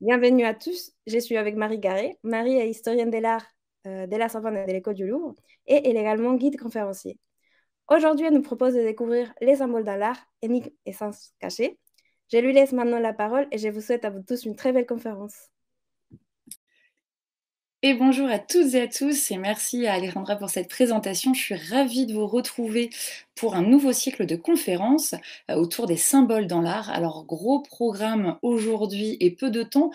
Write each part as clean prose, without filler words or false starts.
Bienvenue à tous, je suis avec Marie Garé. Marie est historienne de l'art de la Sorbonne et de l'École du Louvre et elle est également guide conférencier. Aujourd'hui, elle nous propose de découvrir les symboles dans l'art, énigmes et sens cachés. Je lui laisse maintenant la parole et je vous souhaite à vous tous une très belle conférence. Et bonjour à toutes et à tous et merci à Alejandra pour cette présentation. Je suis ravie de vous retrouver pour un nouveau cycle de conférences autour des symboles dans l'art. Alors gros programme aujourd'hui et peu de temps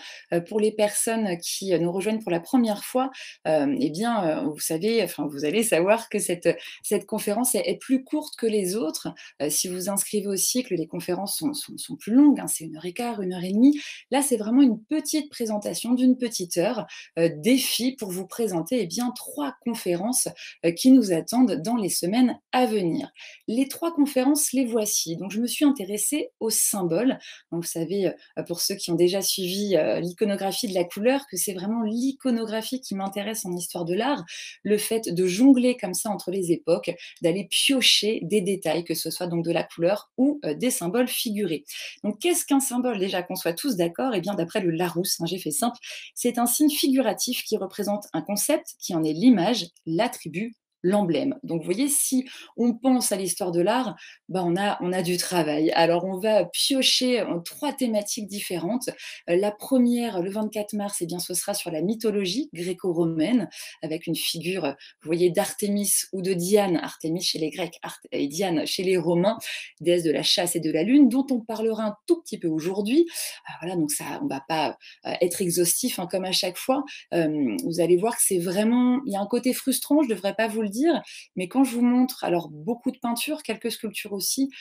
pour les personnes qui nous rejoignent pour la première fois. Vous savez, enfin vous allez savoir que cette conférence est plus courte que les autres. Si vous inscrivez au cycle, les conférences sont plus longues, hein, c'est 1h15, 1h30. Là, c'est vraiment une petite présentation d'une petite heure défi pour vous présenter bien 3 conférences qui nous attendent dans les semaines à venir. Les 3 conférences, les voici. Donc je me suis intéressée aux symboles. Donc vous savez, pour ceux qui ont déjà suivi l'iconographie de la couleur, que c'est vraiment l'iconographie qui m'intéresse en histoire de l'art, le fait de jongler comme ça entre les époques, d'aller piocher des détails, que ce soit donc de la couleur ou des symboles figurés. Donc qu'est-ce qu'un symbole déjà, qu'on soit tous d'accord? Eh bien d'après le Larousse, hein, j'ai fait simple, c'est un signe figuratif qui représente un concept qui en est l'image, l'attribut, l'emblème. Donc vous voyez, si on pense à l'histoire de l'art, on a du travail. Alors on va piocher en 3 thématiques différentes. La première, le 24 mars, eh bien, ce sera sur la mythologie gréco-romaine, avec une figure, vous voyez, d'Artémis ou de Diane, Artémis chez les Grecs et Diane chez les Romains, déesse de la chasse et de la lune, dont on parlera un tout petit peu aujourd'hui. Voilà, donc ça, on ne va pas être exhaustif, hein, comme à chaque fois. Vous allez voir que c'est vraiment, il y a un côté frustrant, je ne devrais pas vous le dire, mais quand je vous montre, alors beaucoup de peintures, quelques sculptures aussi,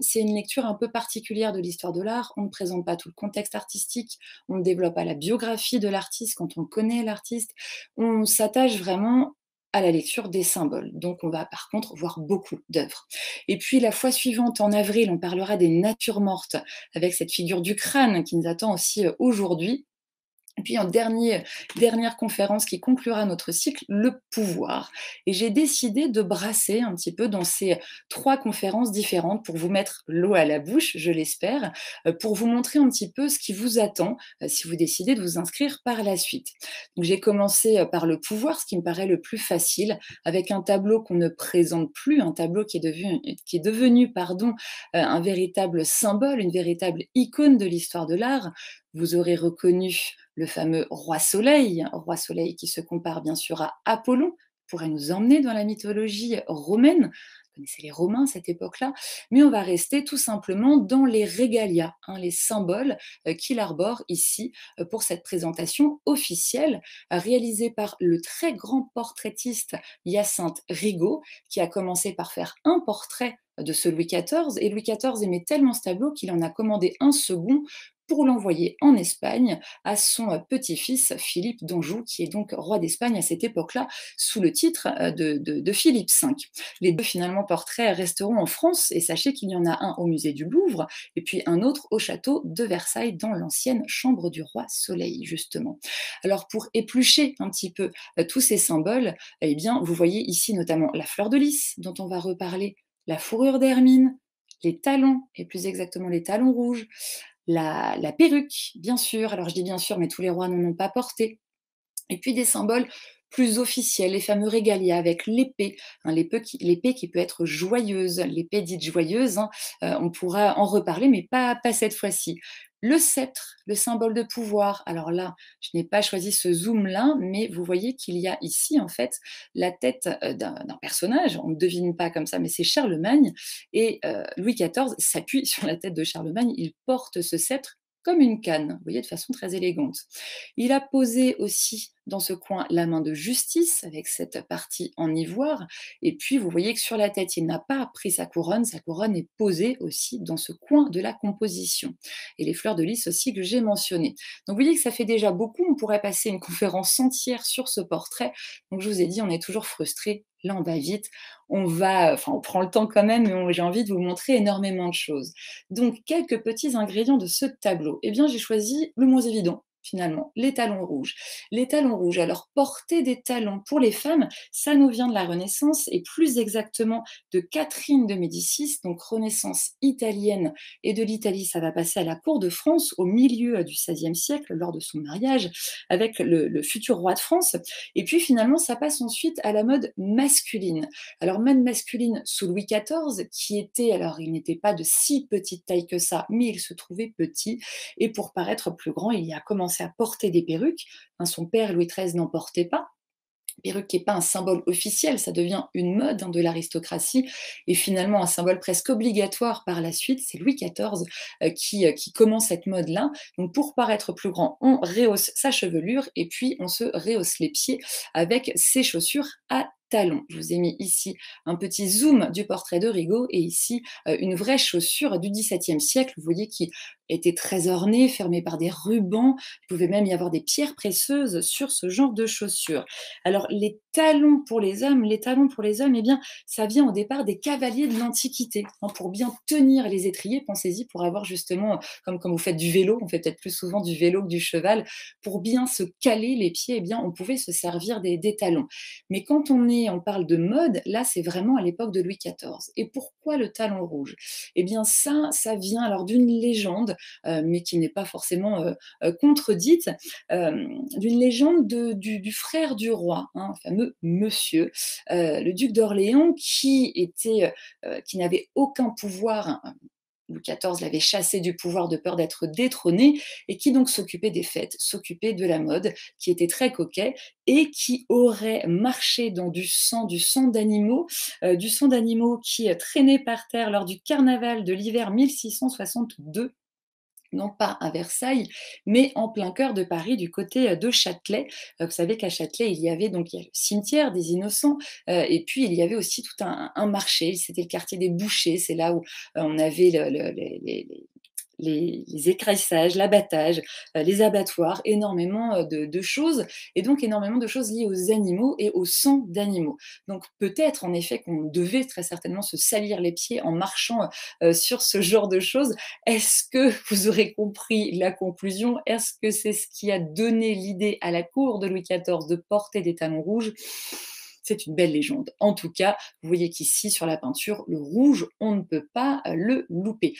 c'est une lecture un peu particulière de l'histoire de l'art. On ne présente pas tout le contexte artistique, on ne développe pas la biographie de l'artiste quand on connaît l'artiste. On s'attache vraiment à la lecture des symboles. Donc on va par contre voir beaucoup d'œuvres. Et puis la fois suivante, en avril, on parlera des natures mortes, avec cette figure du crâne qui nous attend aussi aujourd'hui. Et puis en dernière conférence qui conclura notre cycle, le pouvoir. Et j'ai décidé de brasser un petit peu dans ces 3 conférences différentes pour vous mettre l'eau à la bouche, je l'espère, pour vous montrer un petit peu ce qui vous attend si vous décidez de vous inscrire par la suite. Donc j'ai commencé par le pouvoir, ce qui me paraît le plus facile, avec un tableau qu'on ne présente plus, un tableau qui est devenu un véritable symbole, une véritable icône de l'histoire de l'art. Vous aurez reconnu le fameux roi Soleil qui se compare bien sûr à Apollon, pourrait nous emmener dans la mythologie romaine. Vous connaissez les Romains à cette époque-là, mais on va rester tout simplement dans les régalia, hein, les symboles qu'il arbore ici pour cette présentation officielle réalisée par le très grand portraitiste Hyacinthe Rigaud, qui a commencé par faire un portrait de ce Louis XIV, et Louis XIV aimait tellement ce tableau qu'il en a commandé un second pour l'envoyer en Espagne à son petit-fils Philippe d'Anjou, qui est donc roi d'Espagne à cette époque-là, sous le titre de Philippe V. Les 2 finalement portraits resteront en France, et sachez qu'il y en a un au musée du Louvre, et puis un autre au château de Versailles, dans l'ancienne chambre du roi Soleil, justement. Alors pour éplucher un petit peu tous ces symboles, eh bien, vous voyez ici notamment la fleur de lys, dont on va reparler, la fourrure d'hermine, les talons, et plus exactement les talons rouges, la perruque, bien sûr. Alors je dis bien sûr, mais tous les rois n'en ont pas porté. Et puis des symboles plus officiels, les fameux régalia avec l'épée, hein, l'épée qui peut être joyeuse, l'épée dite joyeuse, hein, on pourra en reparler, mais pas cette fois-ci. Le sceptre, le symbole de pouvoir. Alors là, je n'ai pas choisi ce zoom-là, mais vous voyez qu'il y a ici, en fait, la tête d'un personnage. On ne devine pas comme ça, mais c'est Charlemagne. Et Louis XIV s'appuie sur la tête de Charlemagne. Il porte ce sceptre comme une canne, vous voyez, de façon très élégante. Il a posé aussi dans ce coin la main de justice avec cette partie en ivoire. Et puis, vous voyez que sur la tête, il n'a pas pris sa couronne. Sa couronne est posée aussi dans ce coin de la composition. Et les fleurs de lys aussi que j'ai mentionnées. Donc, vous voyez que ça fait déjà beaucoup. On pourrait passer une conférence entière sur ce portrait. Donc, je vous ai dit, on est toujours frustré. Là, on va vite. On prend le temps quand même, mais j'ai envie de vous montrer énormément de choses. Donc, quelques petits ingrédients de ce tableau. Eh bien, j'ai choisi le moins évident, finalement, les talons rouges. Les talons rouges, alors porter des talons pour les femmes, ça nous vient de la Renaissance et plus exactement de Catherine de Médicis, donc Renaissance italienne, et de l'Italie, ça va passer à la cour de France au milieu du XVIe siècle, lors de son mariage avec le futur roi de France. Et puis finalement, ça passe ensuite à la mode masculine. Alors mode masculine sous Louis XIV, qui était, alors il n'était pas de si petite taille que ça, mais il se trouvait petit, et pour paraître plus grand, il y a commencé à porter des perruques. Hein, son père Louis XIII n'en portait pas. Perruque qui n'est pas un symbole officiel, ça devient une mode, hein, de l'aristocratie, et finalement un symbole presque obligatoire par la suite. C'est Louis XIV qui commence cette mode-là. Donc pour paraître plus grand, on rehausse sa chevelure et puis on se rehausse les pieds avec ses chaussures à talons. Je vous ai mis ici un petit zoom du portrait de Rigaud et ici une vraie chaussure du XVIIe siècle, vous voyez, qui était très ornée, fermée par des rubans. Il pouvait même y avoir des pierres précieuses sur ce genre de chaussures. Alors, les talons pour les hommes, eh bien, ça vient au départ des cavaliers de l'Antiquité, hein, pour bien tenir les étriers. Pensez-y, pour avoir justement, comme vous faites du vélo, on fait peut-être plus souvent du vélo que du cheval, pour bien se caler les pieds, eh bien, on pouvait se servir des talons. Mais quand on parle de mode, là, c'est vraiment à l'époque de Louis XIV. Et pourquoi le talon rouge? Eh bien, ça vient alors d'une légende, mais qui n'est pas forcément contredite, d'une légende du frère du roi, hein, le fameux monsieur, le duc d'Orléans, qui n'avait aucun pouvoir. Hein, Louis XIV l'avait chassé du pouvoir de peur d'être détrôné, et qui donc s'occupait des fêtes, s'occupait de la mode, qui était très coquet, et qui aurait marché dans du sang d'animaux qui traînait par terre lors du carnaval de l'hiver 1662, non pas à Versailles, mais en plein cœur de Paris, du côté de Châtelet. Vous savez qu'à Châtelet, il y a le cimetière des Innocents, et puis il y avait aussi tout un marché. C'était le quartier des bouchers. C'est là où on avait les écraissages, l'abattage, les abattoirs, énormément de choses, et donc énormément de choses liées aux animaux et au sang d'animaux. Donc peut-être en effet qu'on devait très certainement se salir les pieds en marchant sur ce genre de choses. Est-ce que vous aurez compris la conclusion? Est-ce que c'est ce qui a donné l'idée à la cour de Louis XIV de porter des talons rouges? C'est une belle légende. En tout cas, vous voyez qu'ici, sur la peinture, le rouge, on ne peut pas le louper.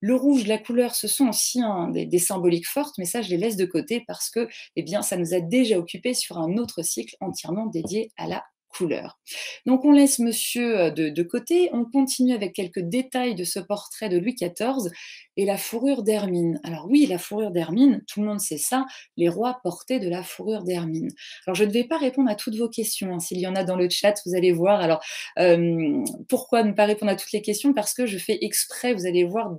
Le rouge, la couleur, ce sont aussi, hein, des symboliques fortes, mais ça, je les laisse de côté parce que, eh bien, ça nous a déjà occupés sur un autre cycle entièrement dédié à la couleur. Donc, on laisse monsieur de côté, on continue avec quelques détails de ce portrait de Louis XIV et la fourrure d'hermine. Alors oui, la fourrure d'hermine, tout le monde sait ça, les rois portaient de la fourrure d'hermine. Alors, je ne vais pas répondre à toutes vos questions, hein. S'il y en a dans le chat, vous allez voir. Alors, pourquoi ne pas répondre à toutes les questions? Parce que je fais exprès, vous allez voir,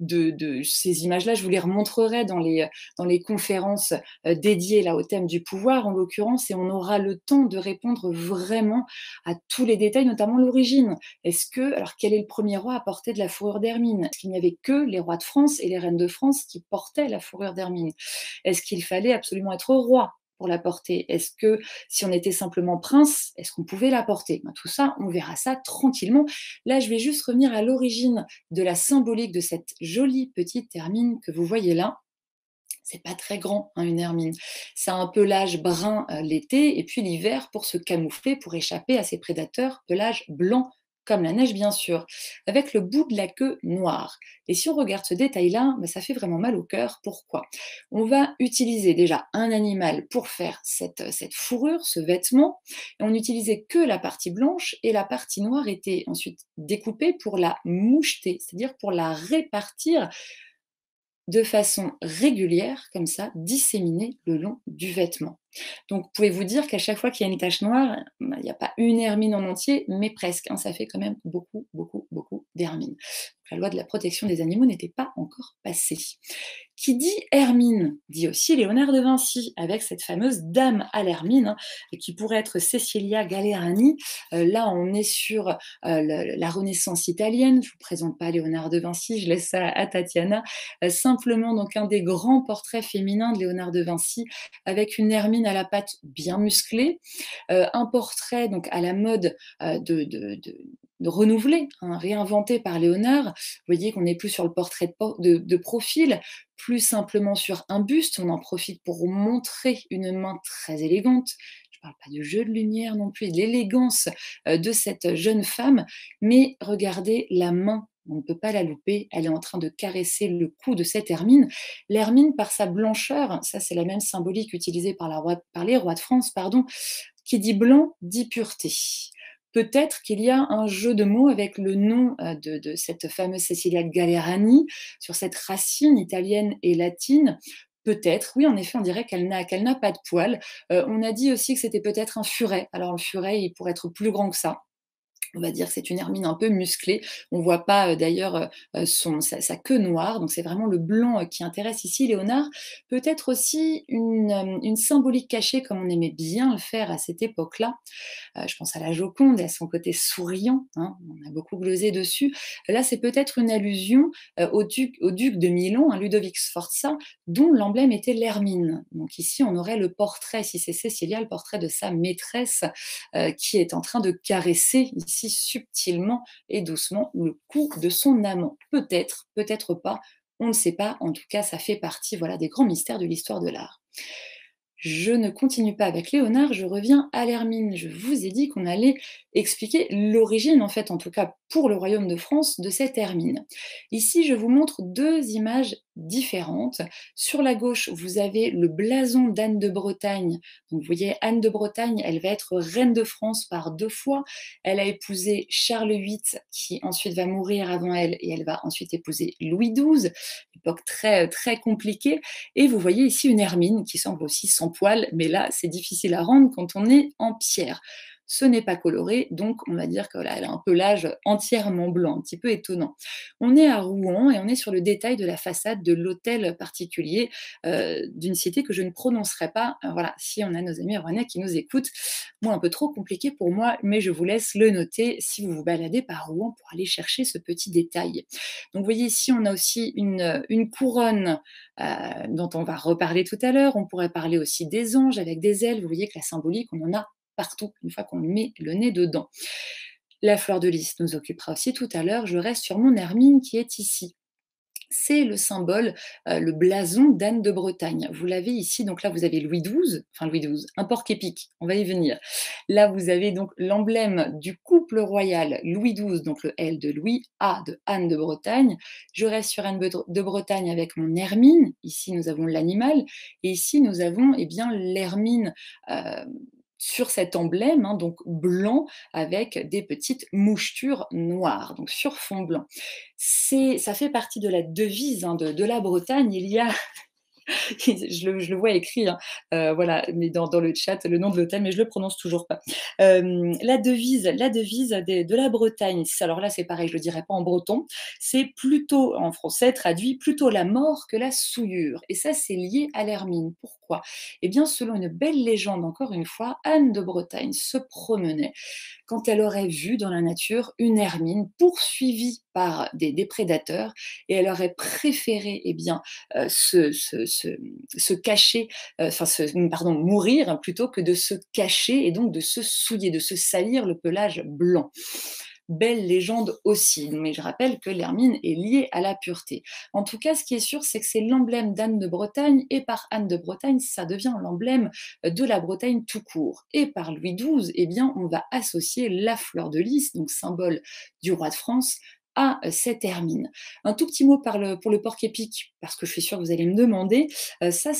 de ces images-là. Je vous les remontrerai dans les conférences dédiées là, au thème du pouvoir, en l'occurrence, et on aura le temps de répondre vraiment à tous les détails, notamment l'origine. Alors, quel est le premier roi à porter de la fourrure d'hermine? Est-ce qu'il n'y avait que les rois de France et les reines de France qui portaient la fourrure d'hermine? Est-ce qu'il fallait absolument être roi pour la porter? Est-ce que si on était simplement prince, est-ce qu'on pouvait la porter? Ben, tout ça, on verra ça tranquillement. Là, je vais juste revenir à l'origine de la symbolique de cette jolie petite hermine que vous voyez là. C'est pas très grand, hein, une hermine. Ça a un pelage brun l'été, et puis l'hiver, pour se camoufler, pour échapper à ses prédateurs, pelage blanc comme la neige bien sûr, avec le bout de la queue noire. Et si on regarde ce détail-là, ben, ça fait vraiment mal au cœur. Pourquoi? On va utiliser déjà un animal pour faire cette fourrure, ce vêtement, et on n'utilisait que la partie blanche, et la partie noire était ensuite découpée pour la moucheter, c'est-à-dire pour la répartir de façon régulière, comme ça, disséminée le long du vêtement. Donc, pouvez-vous dire qu'à chaque fois qu'il y a une tache noire, bah, il n'y a pas une hermine en entier, mais presque, hein, ça fait quand même beaucoup, beaucoup, beaucoup d'hermines. La loi de la protection des animaux n'était pas encore passée. Qui dit Hermine dit aussi Léonard de Vinci, avec cette fameuse dame à l'hermine, hein, qui pourrait être Cecilia Gallerani. Là, on est sur la Renaissance italienne. Je ne vous présente pas Léonard de Vinci, je laisse ça à Tatiana. Simplement, donc, un des grands portraits féminins de Léonard de Vinci, avec une hermine à la patte bien musclée, un portrait donc à la mode renouvelé, hein, réinventé par Léonard. Vous voyez qu'on n'est plus sur le portrait de profil, plus simplement sur un buste. On en profite pour montrer une main très élégante. Je ne parle pas du jeu de lumière non plus, de l'élégance de cette jeune femme, mais regardez la main. On ne peut pas la louper, elle est en train de caresser le cou de cette hermine. L'hermine, par sa blancheur, ça c'est la même symbolique utilisée par les rois de France, pardon, qui dit blanc dit pureté. Peut-être qu'il y a un jeu de mots avec le nom de cette fameuse Cecilia Gallerani sur cette racine italienne et latine. Peut-être, oui, en effet, on dirait qu'elle n'a pas de poils. On a dit aussi que c'était peut-être un furet. Alors le furet, il pourrait être plus grand que ça. On va dire que c'est une hermine un peu musclée. On ne voit pas d'ailleurs sa queue noire, donc c'est vraiment le blanc qui intéresse ici Léonard. Peut-être aussi une symbolique cachée, comme on aimait bien le faire à cette époque-là. Je pense à la Joconde et à son côté souriant, hein, on a beaucoup glosé dessus. Là, c'est peut-être une allusion au duc de Milan, hein, Ludovic Sforza, dont l'emblème était l'hermine. Donc ici, on aurait le portrait, si c'est Cécilia, le portrait de sa maîtresse qui est en train de caresser ici subtilement et doucement le cou de son amant. Peut-être, peut-être pas, on ne sait pas. En tout cas, ça fait partie, voilà, des grands mystères de l'histoire de l'art. Je ne continue pas avec Léonard, je reviens à l'hermine. Je vous ai dit qu'on allait expliquer l'origine, en fait, en tout cas pour le royaume de France, de cette hermine. Ici, je vous montre deux images différentes. Sur la gauche, vous avez le blason d'Anne de Bretagne. Donc, vous voyez, Anne de Bretagne, elle va être reine de France par 2 fois. Elle a épousé Charles VIII, qui ensuite va mourir avant elle, et elle va ensuite épouser Louis XII. Époque très, très compliquée. Et vous voyez ici une hermine qui semble aussi sans poil, mais là, c'est difficile à rendre quand on est en pierre. Ce n'est pas coloré, donc on va dire qu'elle a un pelage entièrement blanc, un petit peu étonnant. On est à Rouen et on est sur le détail de la façade de l'hôtel particulier d'une cité que je ne prononcerai pas. Voilà, si on a nos amis rouennais qui nous écoutent, moi un peu trop compliqué pour moi, mais je vous laisse le noter si vous vous baladez par Rouen pour aller chercher ce petit détail. Donc vous voyez ici, on a aussi une couronne dont on va reparler tout à l'heure. On pourrait parler aussi des anges avec des ailes. Vous voyez que la symbolique, on en a partout, une fois qu'on met le nez dedans. La fleur de lys nous occupera aussi tout à l'heure. Je reste sur mon hermine qui est ici. C'est le symbole, le blason d'Anne de Bretagne. Vous l'avez ici, donc là vous avez Louis XII, enfin Louis XII, un porc-épic, on va y venir. Là vous avez donc l'emblème du couple royal Louis XII, donc le L de Louis, A de Anne de Bretagne. Je reste sur Anne de Bretagne avec mon hermine. Ici nous avons l'animal, et ici nous avons eh bien l'hermine sur cet emblème, hein, donc blanc, avec des petites mouchetures noires, donc sur fond blanc. Ça fait partie de la devise, hein, de la Bretagne. Il y a je le vois écrit, hein, voilà, mais dans le chat, le nom de l'hôtel, mais je le prononce toujours pas. La devise de la Bretagne, alors là, c'est pareil, je le dirai pas en breton, c'est plutôt, en français, traduit plutôt la mort que la souillure. Et ça, c'est lié à l'hermine. Pourquoi? Eh bien, selon une belle légende, encore une fois, Anne de Bretagne se promenait quand elle aurait vu dans la nature une hermine poursuivie par des prédateurs, et elle aurait préféré eh bien, se cacher, pardon, mourir plutôt que de se cacher et donc de se souiller, de se salir le pelage blanc. Belle légende aussi, mais je rappelle que l'hermine est liée à la pureté. En tout cas, ce qui est sûr, c'est que c'est l'emblème d'Anne de Bretagne, et par Anne de Bretagne, ça devient l'emblème de la Bretagne tout court. Et par Louis XII, eh bien, on va associer la fleur de lys, donc symbole du roi de France, à cette hermine. Un tout petit mot pour le porc-épic, parce que je suis sûre que vous allez me demander, ça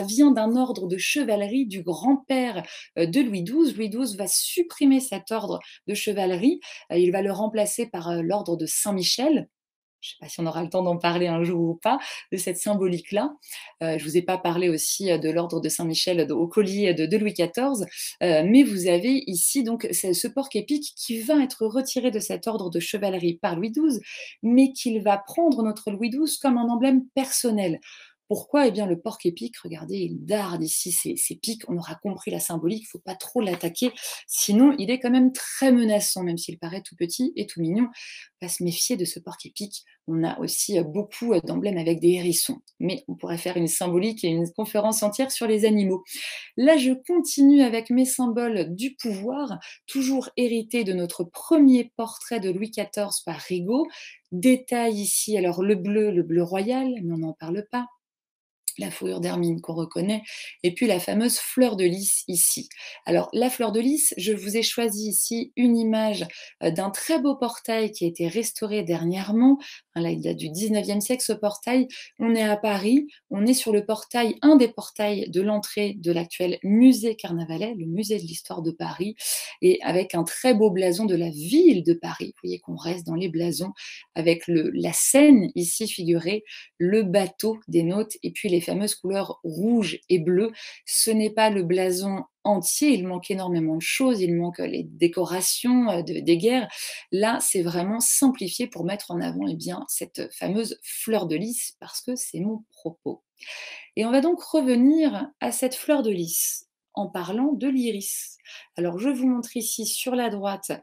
vient d'un ordre de chevalerie du grand-père de Louis XII. Louis XII va supprimer cet ordre de chevalerie, il va le remplacer par l'ordre de Saint-Michel. Je ne sais pas si on aura le temps d'en parler un jour ou pas, de cette symbolique-là. Je ne vous ai pas parlé aussi de l'ordre de Saint-Michel au collier de Louis XIV, mais vous avez ici donc ce porc-épic qui va être retiré de cet ordre de chevalerie par Louis XII, mais qu'il va prendre notre Louis XII comme un emblème personnel. Pourquoi? Eh bien, le porc-épic, regardez, il darde ici ses pics. On aura compris la symbolique, il ne faut pas trop l'attaquer, sinon il est quand même très menaçant, même s'il paraît tout petit et tout mignon. On va se méfier de ce porc-épic. On a aussi beaucoup d'emblèmes avec des hérissons, mais on pourrait faire une symbolique et une conférence entière sur les animaux. Là, je continue avec mes symboles du pouvoir, toujours hérités de notre premier portrait de Louis XIV par Rigaud. Détail ici, alors le bleu royal, mais on n'en parle pas, la fourrure d'hermine qu'on reconnaît, et puis la fameuse fleur de lys ici. Alors la fleur de lys, je vous ai choisi ici une image d'un très beau portail qui a été restauré dernièrement. Hein, là, il date du 19e siècle ce portail. On est à Paris, on est sur le portail, un des portails de l'entrée de l'actuel musée Carnavalet, le musée de l'histoire de Paris, et avec un très beau blason de la ville de Paris. Vous voyez qu'on reste dans les blasons avec la Seine ici figurée, le bateau des nautes et puis les fameuses couleurs rouge et bleu. Ce n'est pas le blason entier, il manque énormément de choses, il manque les décorations des guerres. Là, c'est vraiment simplifié pour mettre en avant bien, cette fameuse fleur de lys, parce que c'est mon propos. Et on va donc revenir à cette fleur de lys en parlant de l'iris. Alors, je vous montre ici sur la droite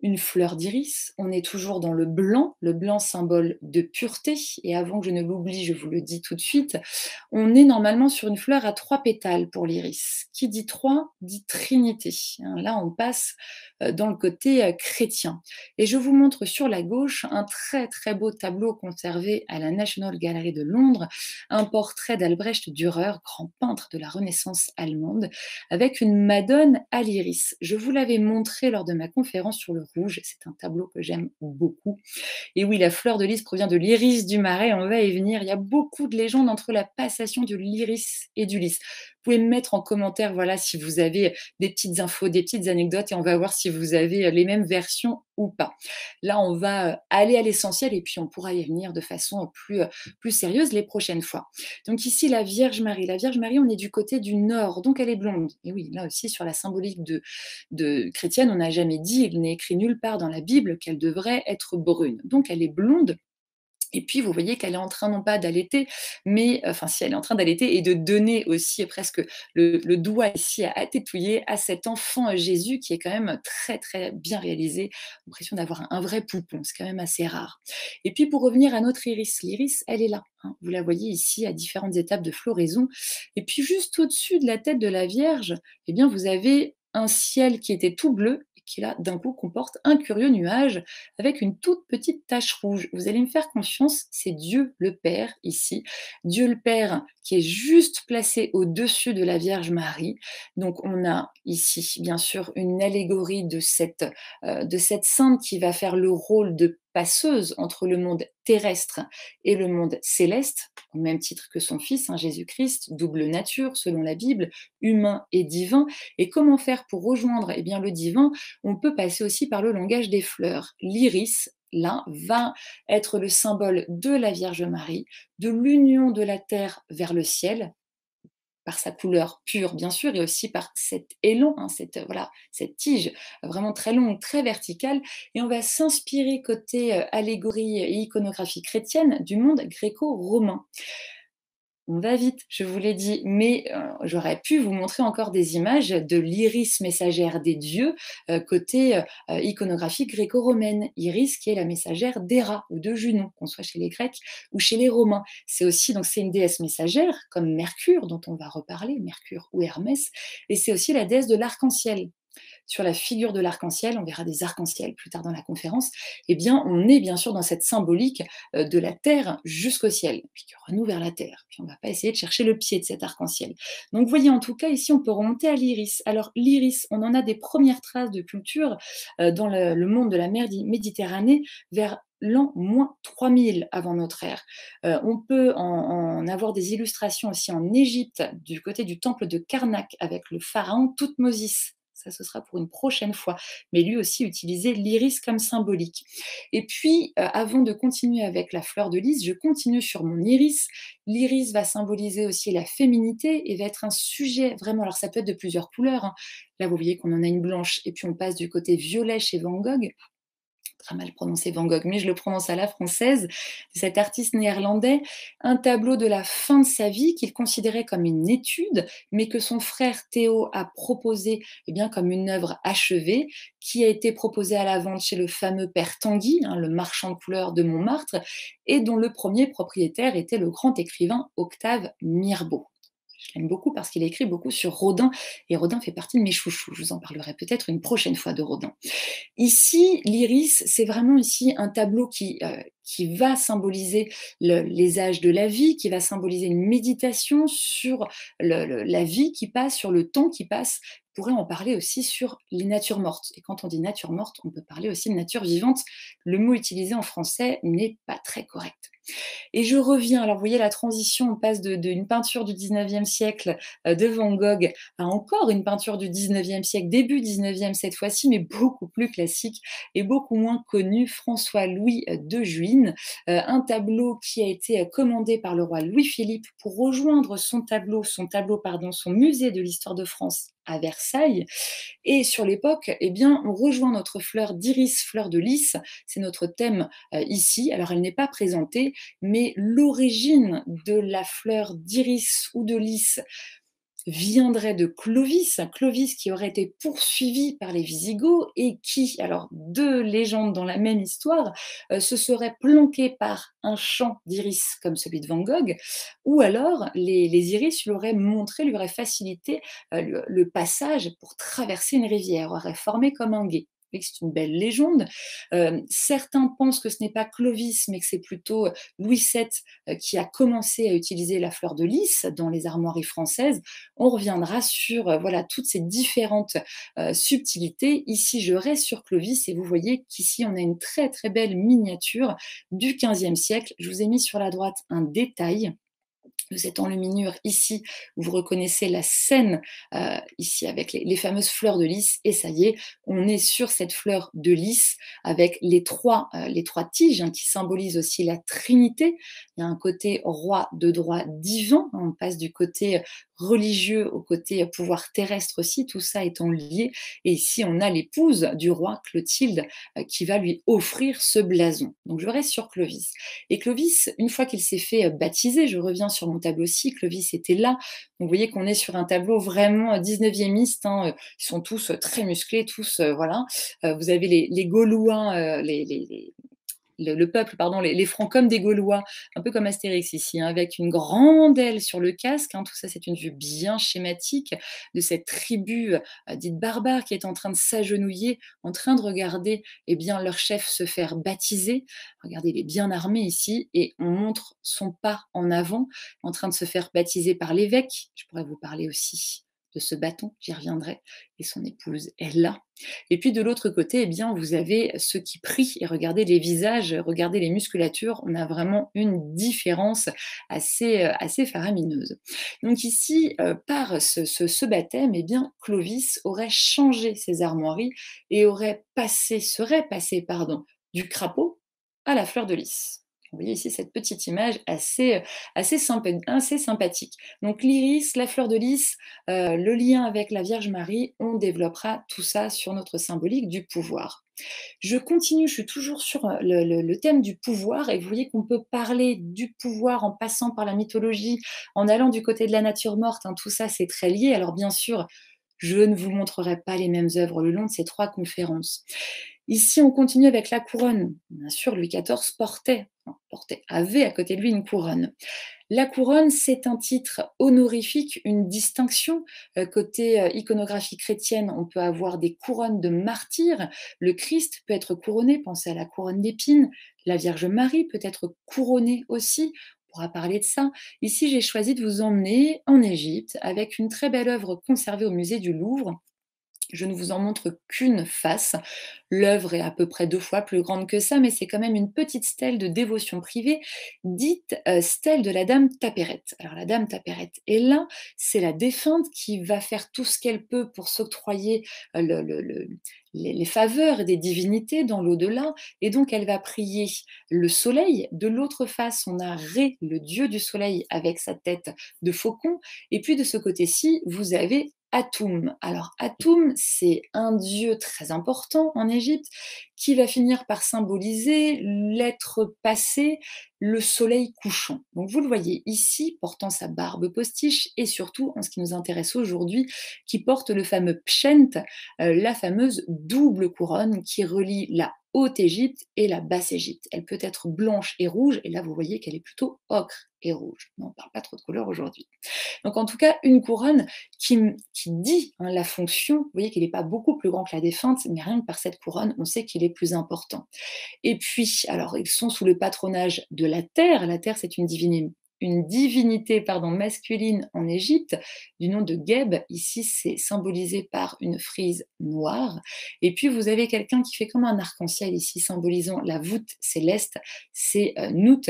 une fleur d'iris. On est toujours dans le blanc symbole de pureté. Et avant que je ne l'oublie, je vous le dis tout de suite, on est normalement sur une fleur à 3 pétales pour l'iris. Qui dit 3 dit trinité. Hein. Là, on passe dans le côté chrétien. Et je vous montre sur la gauche un très très beau tableau conservé à la National Gallery de Londres, un portrait d'Albrecht Dürer, grand peintre de la Renaissance allemande, avec une Madone à l'iris. Je vous l'avais montré lors de ma conférence sur le rouge, c'est un tableau que j'aime beaucoup. Et oui, la fleur de lys provient de l'iris du marais, on va y venir. Il y a beaucoup de légendes entre la passation de l'iris et du lys. Vous pouvez me mettre en commentaire, voilà, si vous avez des petites infos, des petites anecdotes, et on va voir si vous avez les mêmes versions ou pas. Là, on va aller à l'essentiel et puis on pourra y venir de façon plus sérieuse les prochaines fois. Donc ici, la Vierge Marie. La Vierge Marie, on est du côté du nord, donc elle est blonde. Et oui, là aussi, sur la symbolique de chrétienne, on n'a jamais dit, il n'est écrit nulle part dans la Bible qu'elle devrait être brune. Donc elle est blonde. Et puis, vous voyez qu'elle est en train non pas d'allaiter, mais enfin, si elle est en train d'allaiter et de donner aussi presque le doigt ici à tétouiller à cet enfant Jésus qui est quand même très, très bien réalisé. L'impression d'avoir un vrai poupon, c'est quand même assez rare. Et puis, pour revenir à notre iris, l'iris, elle est là. Hein. Vous la voyez ici à différentes étapes de floraison. Et puis, juste au-dessus de la tête de la Vierge, eh bien, vous avez un ciel qui était tout bleu et qui là, d'un coup, comporte un curieux nuage avec une toute petite tache rouge. Vous allez me faire confiance, c'est Dieu le Père ici. Dieu le Père qui est juste placé au-dessus de la Vierge Marie. Donc on a ici bien sûr une allégorie de cette sainte qui va faire le rôle de passeuse entre le monde terrestre et le monde céleste, au même titre que son fils, hein, Jésus-Christ, double nature selon la Bible, humain et divin. Et comment faire pour rejoindre bien, le divin? On peut passer aussi par le langage des fleurs. L'iris, là, va être le symbole de la Vierge Marie, de l'union de la terre vers le ciel, par sa couleur pure, bien sûr, et aussi par cet élan, hein, voilà, cette tige vraiment très longue, très verticale. Et on va s'inspirer côté allégorie et iconographie chrétienne du monde gréco-romain. On va vite, je vous l'ai dit, mais j'aurais pu vous montrer encore des images de l'iris messagère des dieux, côté iconographie gréco-romaine. Iris qui est la messagère d'Héra ou de Junon, qu'on soit chez les Grecs ou chez les Romains. C'est aussi, donc c'est une déesse messagère, comme Mercure, dont on va reparler, Mercure ou Hermès, et c'est aussi la déesse de l'arc-en-ciel. Sur la figure de l'arc-en-ciel, on verra des arcs-en-ciel plus tard dans la conférence, eh bien, on est bien sûr dans cette symbolique de la terre jusqu'au ciel, puis qui renoue vers la terre. Puis on ne va pas essayer de chercher le pied de cet arc-en-ciel. Donc, vous voyez, en tout cas, ici, on peut remonter à l'iris. Alors, l'iris, on en a des premières traces de culture dans le monde de la mer Méditerranée vers l'an moins 3000 avant notre ère. On peut en avoir des illustrations aussi en Égypte, du côté du temple de Karnak, avec le pharaon Toutmosis. Ça, ce sera pour une prochaine fois. Mais lui aussi utilisait l'iris comme symbolique. Et puis, avant de continuer avec la fleur de lys, je continue sur mon iris. L'iris va symboliser aussi la féminité et va être un sujet vraiment, alors ça peut être de plusieurs couleurs. Hein. Là, vous voyez qu'on en a une blanche et puis on passe du côté violet chez Van Gogh. très mal prononcé Van Gogh, mais je le prononce à la française, de cet artiste néerlandais, un tableau de la fin de sa vie qu'il considérait comme une étude, mais que son frère Théo a proposé comme une œuvre achevée, qui a été proposée à la vente chez le fameux père Tanguy, le marchand de couleurs de Montmartre, et dont le premier propriétaire était le grand écrivain Octave Mirbeau. Je l'aime beaucoup parce qu'il a écrit beaucoup sur Rodin, et Rodin fait partie de mes chouchous. Je vous en parlerai peut-être une prochaine fois de Rodin. Ici, l'iris, c'est vraiment ici un tableau qui va symboliser les âges de la vie, qui va symboliser une méditation sur la vie qui passe, sur le temps qui passe. On pourrait en parler aussi sur les natures mortes. Et quand on dit nature morte, on peut parler aussi de nature vivante. Le mot utilisé en français n'est pas très correct. Et je reviens, alors vous voyez la transition, on passe d'une peinture du 19e siècle de Van Gogh à encore une peinture du 19e siècle, début 19e cette fois-ci, mais beaucoup plus classique et beaucoup moins connu, François-Louis de Juin, un tableau qui a été commandé par le roi Louis-Philippe pour rejoindre son musée de l'histoire de France à Versailles. Et sur l'époque, on rejoint notre fleur d'iris, fleur de lys, c'est notre thème ici. Alors elle n'est pas présentée, mais l'origine de la fleur d'iris ou de lys viendrait de Clovis, Clovis qui aurait été poursuivi par les Visigoths et qui, alors deux légendes dans la même histoire, se serait planqué par un champ d'iris comme celui de Van Gogh, ou alors les iris lui auraient montré, lui auraient facilité le passage pour traverser une rivière, auraient formé comme un gué. C'est une belle légende. Certains pensent que ce n'est pas Clovis, mais que c'est plutôt Louis VII qui a commencé à utiliser la fleur de lys dans les armoiries françaises. On reviendra sur toutes ces différentes subtilités. Ici, je reste sur Clovis et vous voyez qu'ici, on a une très très belle miniature du XVe siècle. Je vous ai mis sur la droite un détail de cette enluminure ici, où vous reconnaissez la scène ici avec les fameuses fleurs de lys, et ça y est, on est sur cette fleur de lys avec les trois tiges qui symbolisent aussi la Trinité. Il y a un côté roi de droit divin, on passe du côté religieux au côté pouvoir terrestre aussi, tout ça étant lié, et ici on a l'épouse du roi, Clotilde, qui va lui offrir ce blason. Donc je reste sur Clovis. Et Clovis, une fois qu'il s'est fait baptiser, je reviens sur mon tableau-ci, Clovis était là. Donc vous voyez qu'on est sur un tableau vraiment 19e. Ils sont tous très musclés, tous, voilà. Vous avez les Gaulois, le peuple, pardon, les Francs comme des Gaulois, un peu comme Astérix ici, avec une grande aile sur le casque. Tout ça, c'est une vue bien schématique de cette tribu dite barbare qui est en train de s'agenouiller, en train de regarder leur chef se faire baptiser. Regardez, il est bien armé ici et on montre son pas en avant, en train de se faire baptiser par l'évêque. Je pourrais vous parler aussi de ce bâton, j'y reviendrai, et son épouse est là. Et puis de l'autre côté, vous avez ceux qui prient et regardez les visages, regardez les musculatures, on a vraiment une différence assez faramineuse. Donc ici, par ce baptême, Clovis aurait changé ses armoiries et serait passé, du crapaud à la fleur de lys. Vous voyez ici cette petite image assez sympathique. Donc l'iris, la fleur de lys, le lien avec la Vierge Marie, on développera tout ça sur notre symbolique du pouvoir. Je continue, je suis toujours sur le thème du pouvoir, et vous voyez qu'on peut parler du pouvoir en passant par la mythologie, en allant du côté de la nature morte, tout ça c'est très lié. Alors bien sûr, je ne vous montrerai pas les mêmes œuvres le long de ces 3 conférences. Ici, on continue avec la couronne. Bien sûr, Louis XIV avait à côté de lui une couronne. La couronne, c'est un titre honorifique, une distinction. Côté iconographie chrétienne, on peut avoir des couronnes de martyrs. Le Christ peut être couronné, pensez à la couronne d'épines. La Vierge Marie peut être couronnée aussi. On pourra parler de ça. Ici, j'ai choisi de vous emmener en Égypte avec une très belle œuvre conservée au musée du Louvre. Je ne vous en montre qu'une face. L'œuvre est à peu près 2 fois plus grande que ça, mais c'est quand même une petite stèle de dévotion privée, dite stèle de la Dame Tapérette. Alors la Dame Tapérette est là, c'est la défunte qui va faire tout ce qu'elle peut pour s'octroyer les faveurs des divinités dans l'au-delà, et donc elle va prier le soleil. De l'autre face, on a Ré, le dieu du soleil, avec sa tête de faucon, et puis de ce côté-ci, vous avez Atum. Alors Atum, c'est un dieu très important en Égypte qui va finir par symboliser l'être passé, le soleil couchant. Donc vous le voyez ici, portant sa barbe postiche et surtout, en ce qui nous intéresse aujourd'hui, qui porte le fameux pshent, la fameuse double couronne qui relie la Haute-Égypte et la Basse-Égypte. Elle peut être blanche et rouge, et là vous voyez qu'elle est plutôt ocre et rouge. On ne parle pas trop de couleur aujourd'hui. Donc en tout cas, une couronne qui dit la fonction, vous voyez qu'il n'est pas beaucoup plus grand que la défunte, mais rien que par cette couronne, on sait qu'il est plus important. Et puis, alors ils sont sous le patronage de la Terre. La Terre, c'est une divinité pardon, masculine en Égypte, du nom de Geb. Ici, c'est symbolisé par une frise noire. Et puis, vous avez quelqu'un qui fait comme un arc-en-ciel ici, symbolisant la voûte céleste. C'est Nout,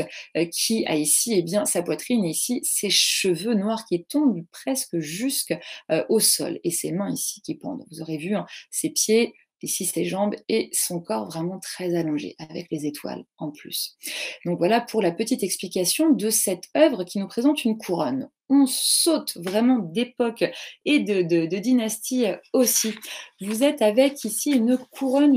qui a ici eh bien, sa poitrine et ici ses cheveux noirs qui tombent presque jusqu'au sol. Et ses mains ici qui pendent. Vous aurez vu ses pieds, ici ses jambes et son corps vraiment très allongé, avec les étoiles en plus. Donc voilà pour la petite explication de cette œuvre qui nous présente une couronne. On saute vraiment d'époque et de dynastie aussi. Vous êtes avec ici une couronne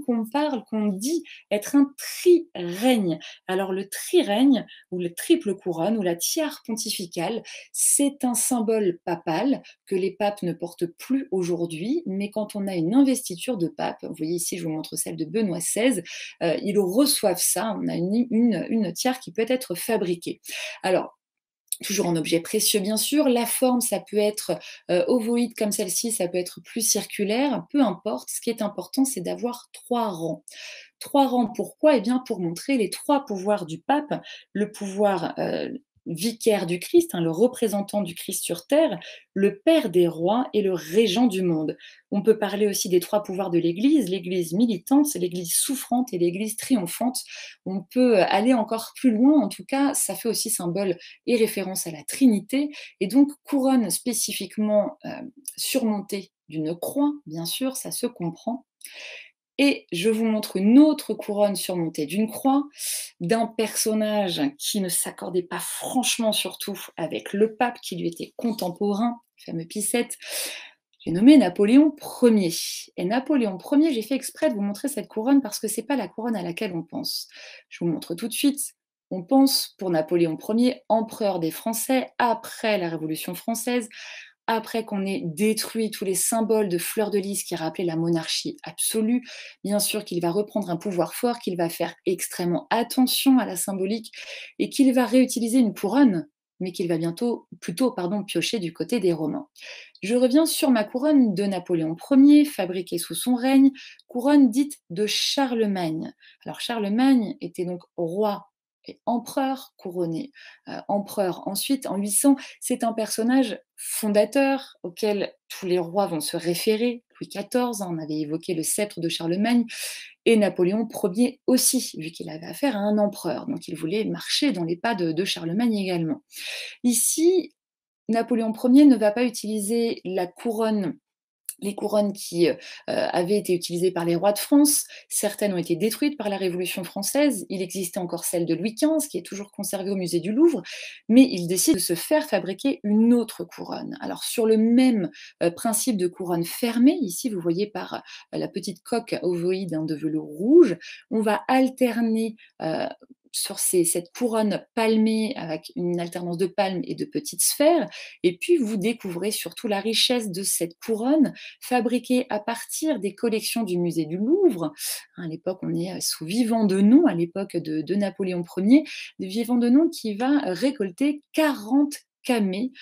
qu'on parle, qu'on dit être un tri-règne. Alors le tri-règne, ou le triple couronne, ou la tiare pontificale, c'est un symbole papal que les papes ne portent plus aujourd'hui, mais quand on a une investiture de pape, vous voyez ici, je vous montre celle de Benoît XVI, ils reçoivent ça, on a une tiare qui peut être fabriquée. Alors, toujours en objet précieux, bien sûr. La forme, ça peut être ovoïde comme celle-ci, ça peut être plus circulaire, peu importe. Ce qui est important, c'est d'avoir 3 rangs. 3 rangs, pourquoi? Eh bien, pour montrer les 3 pouvoirs du pape, le pouvoir vicaire du Christ, le représentant du Christ sur terre, le père des rois et le régent du monde. On peut parler aussi des 3 pouvoirs de l'Église militante, c'est l'Église souffrante et l'Église triomphante. On peut aller encore plus loin, en tout cas, ça fait aussi symbole et référence à la Trinité, et donc couronne spécifiquement surmontée d'une croix, bien sûr, ça se comprend. Et je vous montre une autre couronne surmontée d'une croix, d'un personnage qui ne s'accordait pas franchement surtout avec le pape, qui lui était contemporain, le fameux Pie VII. J'ai nommé Napoléon Ier. Et Napoléon Ier, j'ai fait exprès de vous montrer cette couronne parce que c'est pas la couronne à laquelle on pense. Je vous montre tout de suite. On pense pour Napoléon Ier, empereur des Français, après la Révolution française, après qu'on ait détruit tous les symboles de fleur de lys qui rappelaient la monarchie absolue. Bien sûr qu'il va reprendre un pouvoir fort, qu'il va faire extrêmement attention à la symbolique et qu'il va réutiliser une couronne, mais qu'il va plutôt piocher du côté des Romains. Je reviens sur ma couronne de Napoléon Ier, fabriquée sous son règne, couronne dite de Charlemagne. Alors Charlemagne était donc roi et empereur couronné. Empereur ensuite, en 800, c'est un personnage fondateur auquel tous les rois vont se référer. Louis XIV, on avait évoqué le sceptre de Charlemagne, et Napoléon Ier aussi, vu qu'il avait affaire à un empereur. Donc il voulait marcher dans les pas de Charlemagne également. Ici, Napoléon Ier ne va pas utiliser les couronnes qui avaient été utilisées par les rois de France. Certaines ont été détruites par la Révolution française. Il existait encore celle de Louis XV, qui est toujours conservée au musée du Louvre, mais il décide de se faire fabriquer une autre couronne. Alors sur le même principe de couronne fermée, ici vous voyez par la petite coque ovoïde de velours rouge, on va alterner sur cette couronne palmée avec une alternance de palmes et de petites sphères. Et puis, vous découvrez surtout la richesse de cette couronne fabriquée à partir des collections du musée du Louvre. À l'époque, on est sous Vivant de Nom, à l'époque de Napoléon Ier, Vivant de Nom qui va récolter 40 camées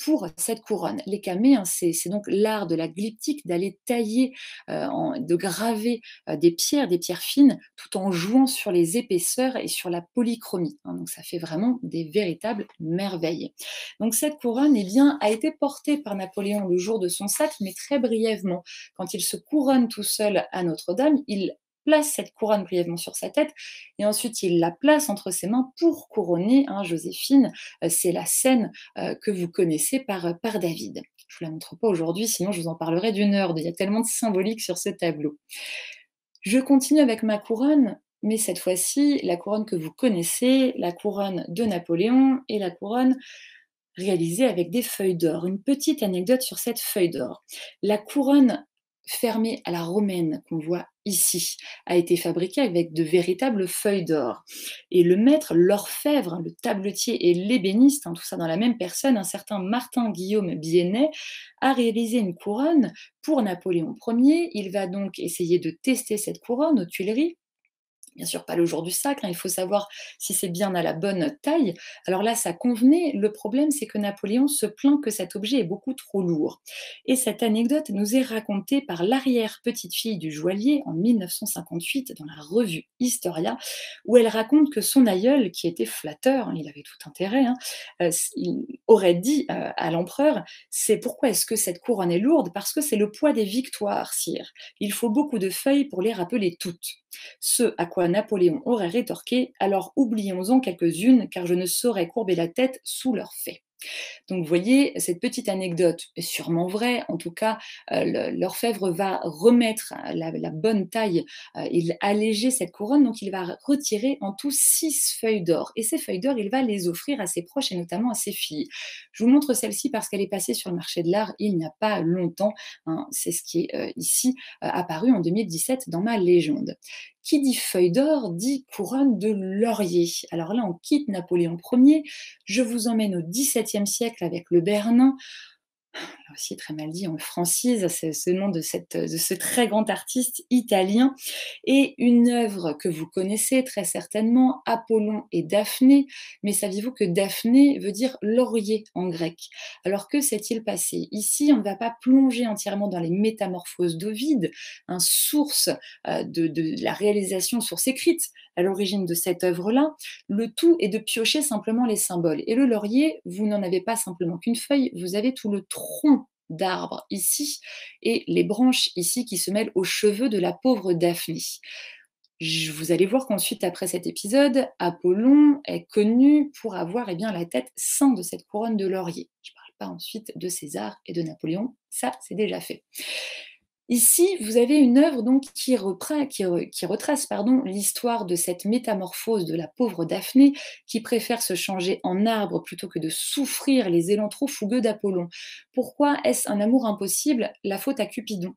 pour cette couronne. Les camées, c'est donc l'art de la glyptique, d'aller tailler, de graver des pierres fines, tout en jouant sur les épaisseurs et sur la polychromie. Donc ça fait vraiment des véritables merveilles. Donc cette couronne eh bien, a été portée par Napoléon le jour de son sacre, mais très brièvement. Quand il se couronne tout seul à Notre-Dame, il place cette couronne brièvement sur sa tête et ensuite il la place entre ses mains pour couronner Joséphine. C'est la scène que vous connaissez par David. Je ne vous la montre pas aujourd'hui, sinon je vous en parlerai d'une heure. Il y a tellement de symbolique sur ce tableau. Je continue avec ma couronne, mais cette fois-ci, la couronne que vous connaissez, la couronne de Napoléon et la couronne réalisée avec des feuilles d'or. Une petite anecdote sur cette feuille d'or. La couronne fermée à la romaine qu'on voit ici a été fabriquée avec de véritables feuilles d'or. Et le maître, l'orfèvre, le tabletier et l'ébéniste, tout ça dans la même personne, un certain Martin Guillaume Biennet, a réalisé une couronne pour Napoléon Ier. Il va donc essayer de tester cette couronne aux Tuileries. Bien sûr, pas le jour du sacre, il faut savoir si c'est bien à la bonne taille. Alors là, ça convenait. Le problème, c'est que Napoléon se plaint que cet objet est beaucoup trop lourd. Et cette anecdote nous est racontée par l'arrière-petite-fille du joaillier en 1958 dans la revue Historia, où elle raconte que son aïeul, qui était flatteur, il avait tout intérêt, il aurait dit à l'empereur, c'est pourquoi est-ce que cette couronne est lourde? Parce que c'est le poids des victoires, sire. Il faut beaucoup de feuilles pour les rappeler toutes. Ce à quoi Napoléon aurait rétorqué: alors oublions-en quelques-unes, car je ne saurais courber la tête sous leurs faits. Donc vous voyez, cette petite anecdote est sûrement vraie. En tout cas, l'orfèvre va remettre la bonne taille, et alléger cette couronne. Donc il va retirer en tout 6 feuilles d'or. Et ces feuilles d'or, il va les offrir à ses proches et notamment à ses filles. Je vous montre celle-ci parce qu'elle est passée sur le marché de l'art il n'y a pas longtemps, hein. C'est ce qui est ici apparu en 2017 dans ma légende. Qui dit feuille d'or dit couronne de laurier. Alors là, on quitte Napoléon Ier, je vous emmène au XVIIe siècle avec le Bernin. Là aussi très mal dit, on le francise, c'est ce nom de ce très grand artiste italien. Et une œuvre que vous connaissez très certainement, Apollon et Daphné. Mais saviez-vous que Daphné veut dire laurier en grec? Alors que s'est-il passé? Ici, on ne va pas plonger entièrement dans les métamorphoses d'Ovide, source de la réalisation, source écrite à l'origine de cette œuvre-là. Le tout est de piocher simplement les symboles. Et le laurier, vous n'en avez pas simplement qu'une feuille, vous avez tout le tronc d'arbre ici et les branches ici qui se mêlent aux cheveux de la pauvre Daphné. Vous allez voir qu'ensuite, après cet épisode, Apollon est connu pour avoir la tête ceinte de cette couronne de laurier. Je ne parle pas ensuite de César et de Napoléon, ça c'est déjà fait. Ici, vous avez une œuvre donc qui retrace l'histoire de cette métamorphose de la pauvre Daphné qui préfère se changer en arbre plutôt que de souffrir les élans trop fougueux d'Apollon. Pourquoi est-ce un amour impossible? La faute à Cupidon.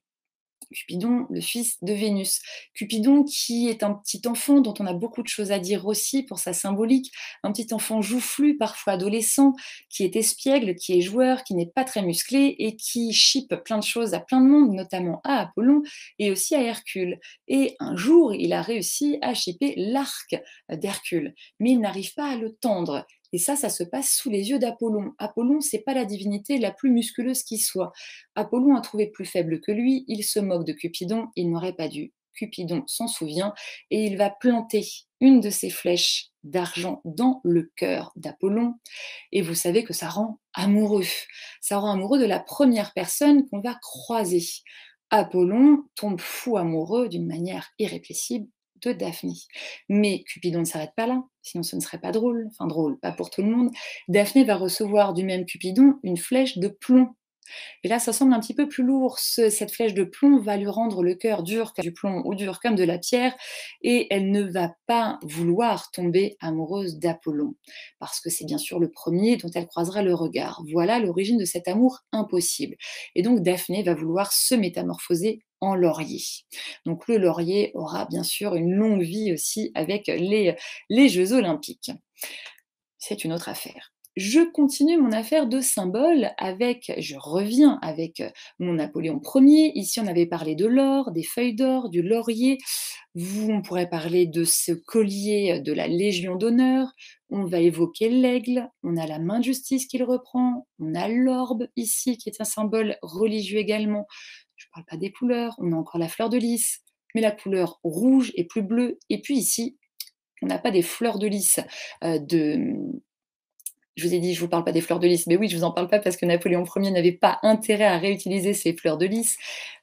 Cupidon, le fils de Vénus. Cupidon qui est un petit enfant dont on a beaucoup de choses à dire aussi pour sa symbolique, un petit enfant joufflu, parfois adolescent, qui est espiègle, qui est joueur, qui n'est pas très musclé et qui chipe plein de choses à plein de monde, notamment à Apollon et aussi à Hercule. Et un jour, il a réussi à chipper l'arc d'Hercule, mais il n'arrive pas à le tendre. Et ça se passe sous les yeux d'Apollon. Apollon, c'est pas la divinité la plus musculeuse qui soit. Apollon a trouvé plus faible que lui, il se moque de Cupidon, il n'aurait pas dû. Cupidon s'en souvient et il va planter une de ses flèches d'argent dans le cœur d'Apollon. Et vous savez que ça rend amoureux. Ça rend amoureux de la première personne qu'on va croiser. Apollon tombe fou amoureux d'une manière irrépressible de Daphné. Mais Cupidon ne s'arrête pas là, sinon ce ne serait pas drôle, enfin drôle, pas pour tout le monde. Daphné va recevoir du même Cupidon une flèche de plomb. Et là, ça semble un petit peu plus lourd. Cette flèche de plomb va lui rendre le cœur dur comme du plomb ou dur comme de la pierre, et elle ne va pas vouloir tomber amoureuse d'Apollon, parce que c'est bien sûr le premier dont elle croisera le regard. Voilà l'origine de cet amour impossible. Et donc Daphné va vouloir se métamorphoser en laurier. Donc le laurier aura bien sûr une longue vie aussi avec les Jeux Olympiques. C'est une autre affaire. Je continue mon affaire de symboles je reviens avec mon Napoléon Ier. Ici, on avait parlé de l'or, des feuilles d'or, du laurier. On pourrait parler de ce collier de la Légion d'honneur. On va évoquer l'aigle. On a la main de justice qu'il reprend. On a l'orbe ici, qui est un symbole religieux également. Je ne parle pas des couleurs. On a encore la fleur de lys, mais la couleur rouge est plus bleue. Et puis ici, on n'a pas des fleurs de lys je vous ai dit, je ne vous parle pas des fleurs de lys, mais oui, je ne vous en parle pas parce que Napoléon Ier n'avait pas intérêt à réutiliser ces fleurs de lys.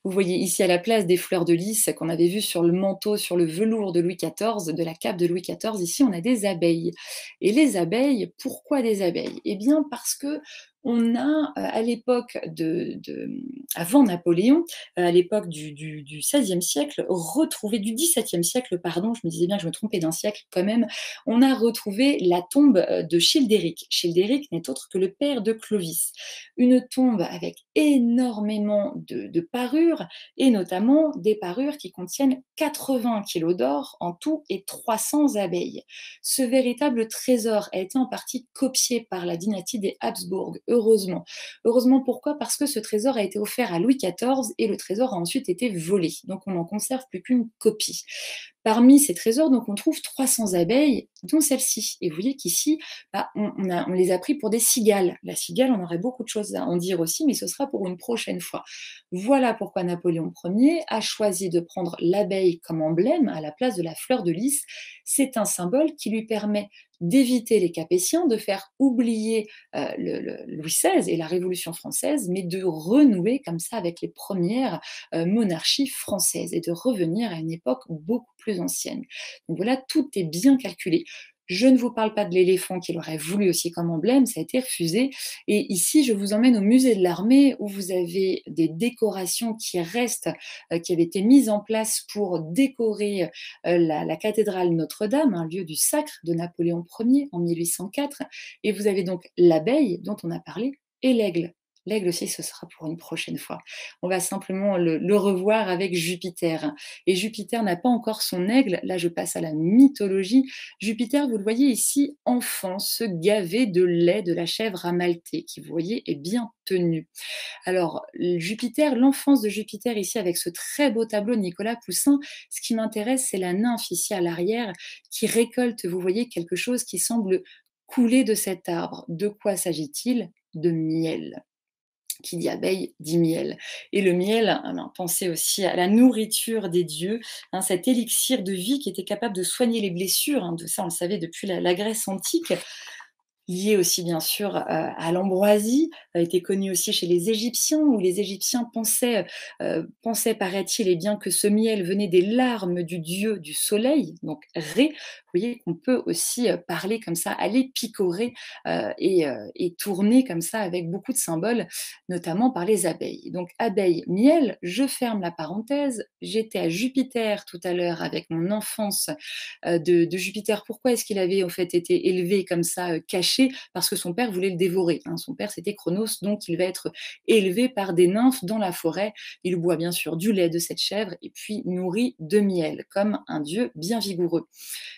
Vous voyez ici à la place des fleurs de lys qu'on avait vues sur le manteau, sur le velours de Louis XIV, de la cape de Louis XIV, ici on a des abeilles. Et les abeilles, pourquoi des abeilles? Eh bien parce que On a, à l'époque avant Napoléon, à l'époque du XVIe siècle, retrouvé du XVIIe siècle, pardon, je me disais bien que je me trompais d'un siècle quand même, on a retrouvé la tombe, de Childéric. Childéric n'est autre que le père de Clovis. Une tombe avec énormément de parures et notamment des parures qui contiennent 80 kilogrammes d'or en tout et 300 abeilles. Ce véritable trésor a été en partie copié par la dynastie des Habsbourg, heureusement. Heureusement pourquoi? Parce que ce trésor a été offert à Louis XIV et le trésor a ensuite été volé. Donc on n'en conserve plus qu'une copie. Parmi ces trésors, donc, on trouve 300 abeilles, dont celle-ci. Et vous voyez qu'ici, bah, on les a pris pour des cigales. La cigale, on aurait beaucoup de choses à en dire aussi, mais ce sera pour une prochaine fois. Voilà pourquoi Napoléon Ier a choisi de prendre l'abeille comme emblème à la place de la fleur de lys. C'est un symbole qui lui permet d'éviter les Capétiens, de faire oublier Louis XVI et la Révolution française, mais de renouer comme ça avec les premières monarchies françaises et de revenir à une époque beaucoup plus ancienne. Donc voilà, tout est bien calculé. Je ne vous parle pas de l'éléphant qu'il aurait voulu aussi comme emblème, ça a été refusé. Et ici, je vous emmène au musée de l'armée où vous avez des décorations qui restent, qui avaient été mises en place pour décorer la cathédrale Notre-Dame, un lieu du sacre de Napoléon Ier en 1804. Et vous avez donc l'abeille dont on a parlé et l'aigle. L'aigle aussi, ce sera pour une prochaine fois. On va simplement le revoir avec Jupiter. Et Jupiter n'a pas encore son aigle. Là, je passe à la mythologie. Jupiter, vous le voyez ici, enfant, se gaver de lait de la chèvre amaltée, qui, vous voyez, est bien tenue. Alors, Jupiter, l'enfance de Jupiter ici, avec ce très beau tableau de Nicolas Poussin, ce qui m'intéresse, c'est la nymphe ici à l'arrière, qui récolte, vous voyez, quelque chose qui semble couler de cet arbre. De quoi s'agit-il? De miel. Qui dit abeille dit miel. Et le miel, alors, pensez aussi à la nourriture des dieux, hein, cet élixir de vie qui était capable de soigner les blessures, hein, de ça on le savait depuis la Grèce antique, lié aussi bien sûr à l'ambroisie, était connu aussi chez les Égyptiens, où les Égyptiens pensaient paraît-il, eh bien, que ce miel venait des larmes du dieu du soleil, donc Ré. Vous voyez qu'on peut aussi parler comme ça, aller picorer et tourner comme ça avec beaucoup de symboles, notamment par les abeilles. Donc abeille, miel, je ferme la parenthèse. J'étais à Jupiter tout à l'heure avec mon enfance de Jupiter. Pourquoi est-ce qu'il avait en fait été élevé comme ça, caché? Parce que son père voulait le dévorer, hein. Son père, c'était Cronos, donc il va être élevé par des nymphes dans la forêt. Il boit bien sûr du lait de cette chèvre et puis nourri de miel, comme un dieu bien vigoureux.